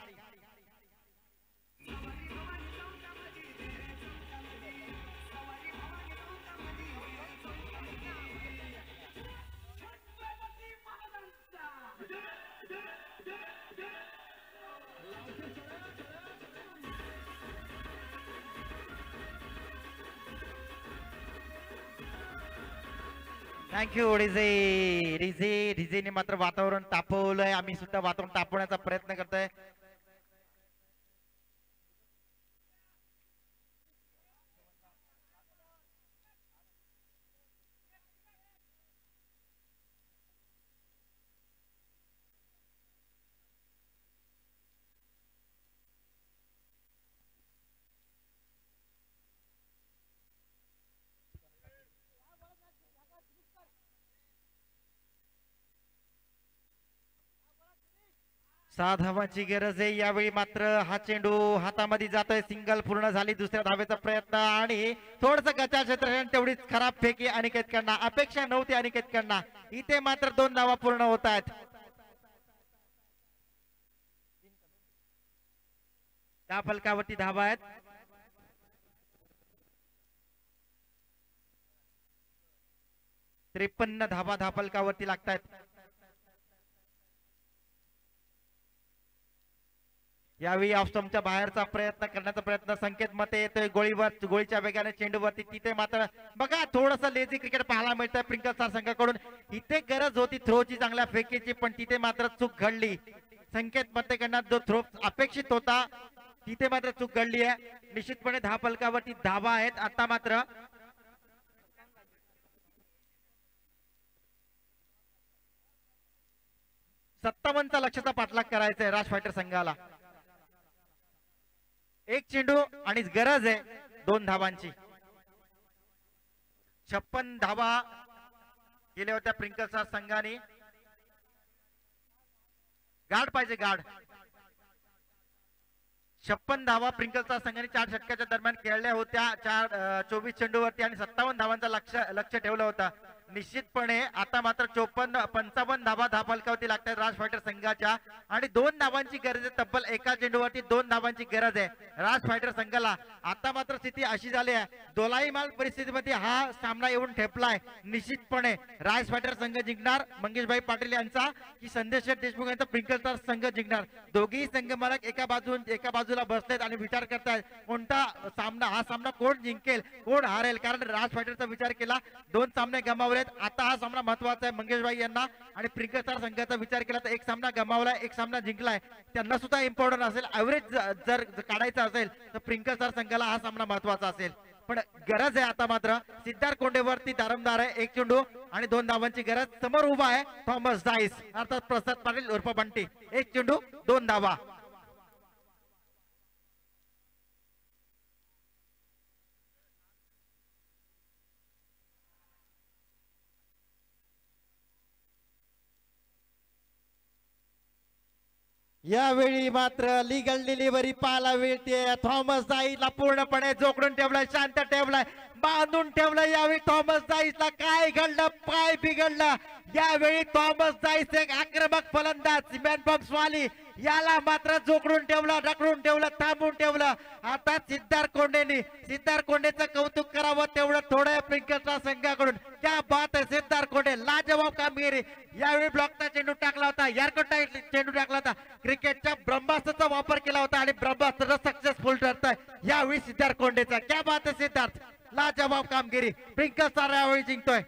थँक्यू रिझे. रिझेने मात्र वातावरण तापवलंय. आम्ही सुद्धा वातावरण तापवण्याचा प्रयत्न करतोय. सहा धावांची गरज आहे. यावेळी मात्र हा चेंडू हातामध्ये जातोय. सिंगल पूर्ण झाली. दुसऱ्या धावेचा प्रयत्न आणि थोडस गचा क्षेत्र तेवढीच खराब फेकी अनिकेतकडनं. अपेक्षा नव्हती अनिकेतकडनं. इथे मात्र 2 धावा पूर्ण होत आहेत. त्या फलकावरती धावा आहेत 53 धावा धाफलकावरती लागतायत. यावेळी ऑफस्टंपच्या बाहेरचा प्रयत्न करण्याचा प्रयत्न संकेत मते येतोय. गोळीच्या वेगाने चेंडूवरती. तिथे मात्र बघा थोडस लेझी क्रिकेट पाहायला मिळतंय प्रिंकल स्टार संघाकडून. इथे गरज होती थ्रोची, चांगल्या फेकीची, पण तिथे मात्र चूक घडली. संकेत मतेकडनं जो थ्रो अपेक्षित होता तिथे मात्र चूक घडली आहे. निश्चितपणे धाफलकावरती धावा आहेत. आता मात्र सत्तावनचा लक्षाचा पाठलाग करायचा आहे राज फायटर संघाला. एक चेंडू आणि गरज आहे 2 धावांची. 56 धावा गेल्या होत्या प्रिंकल स्टार संघाने. गार्ड पाहिजे, गार्ड. 56 धावा प्रिंकल स्टार संघाने 4 षटकाच्या दरम्यान खेळल्या होत्या. 24 चेंडूवरती आणि 57 धावांचा लक्ष ठेवलं होतं. निश्चितपणे आता मात्र 55 धावा धाफलकावरती लागतात राज फायटर संघाच्या आणि 2 धावांची गरज आहे. तब्बल एका चेंडूवरती 2 धावांची गरज आहे राज फायटर संघाला. आता मात्र स्थिती अशी झाली आहे, दोलाईमाल परिस्थितीमध्ये हा सामना येऊन ठेपलाय. निश्चितपणे राज फायटर संघ जिंकणार मंगेशभाई पाटील यांचा की संदेश देशमुख यांचा प्रिंकलचा संघ जिंकणार. दोघेही संघ मालक एका बाजूला बसलेत आणि विचार करतायत कोणता सामना, हा सामना कोण जिंकेल कोण हारेल. कारण राज फायटरचा विचार केला 2 सामने गमावलेत. आता हा सामना महत्वाचा आहे मंगेशभाई यांना आणि प्रिंकल संघाचा विचार केला तर 1 सामना गमावलाय 1 सामना जिंकलाय. त्यांना सुद्धा इम्पॉर्टंट असेल, ऍव्हरेज जर काढायचा असेल तर प्रिंकल संघाला हा सामना महत्वाचा असेल. पण गरज आहे आता मात्र सिद्धार्थ कोंडेवरती दारमदार आहे. 1 चेंडू आणि 2 धावांची गरज. समोर उभा आहे थॉमस जाईस अर्थात प्रसाद पाटील उर्फ बंटी. 1 चेंडू 2 धावा. यावेळी मात्र लिगल डिलिव्हरी पाहायला मिळते. थॉमस जाईसला पूर्णपणे जोखडून ठेवलाय, शांत ठेवलाय, बांधून ठेवलं. यावेळी थॉमस जाईसला काय घडलं, काय बिघडलं. यावेळी थॉमस जाईस एक आक्रमक फलंदाज बॉक्स वाली, याला मात्र जोखडून ठेवलं, ढकलून ठेवलं, थांबून ठेवलं. आता सिद्धार्थ कोंडेचं कौतुक करावं तेवढं थोडं प्रिंकलच्या संघाकडून. क्या बात आहे सिद्धार्थ कोंडे, लाजवाब कामगिरी. यावेळी ब्लॉकचा चेंडू टाकला होता, यारकोटा चेंडू टाकला होता, क्रिकेटच्या ब्रह्मास्त्राचा वापर केला होता आणि ब्रह्मास्त्र सक्सेसफुल ठरतंय यावेळी सिद्धार्थ कोंडेचा. क्या बात आहे सिद्धार्थ, लाजवाब कामगिरी. प्रिंकल यावेळी जिंकतोय.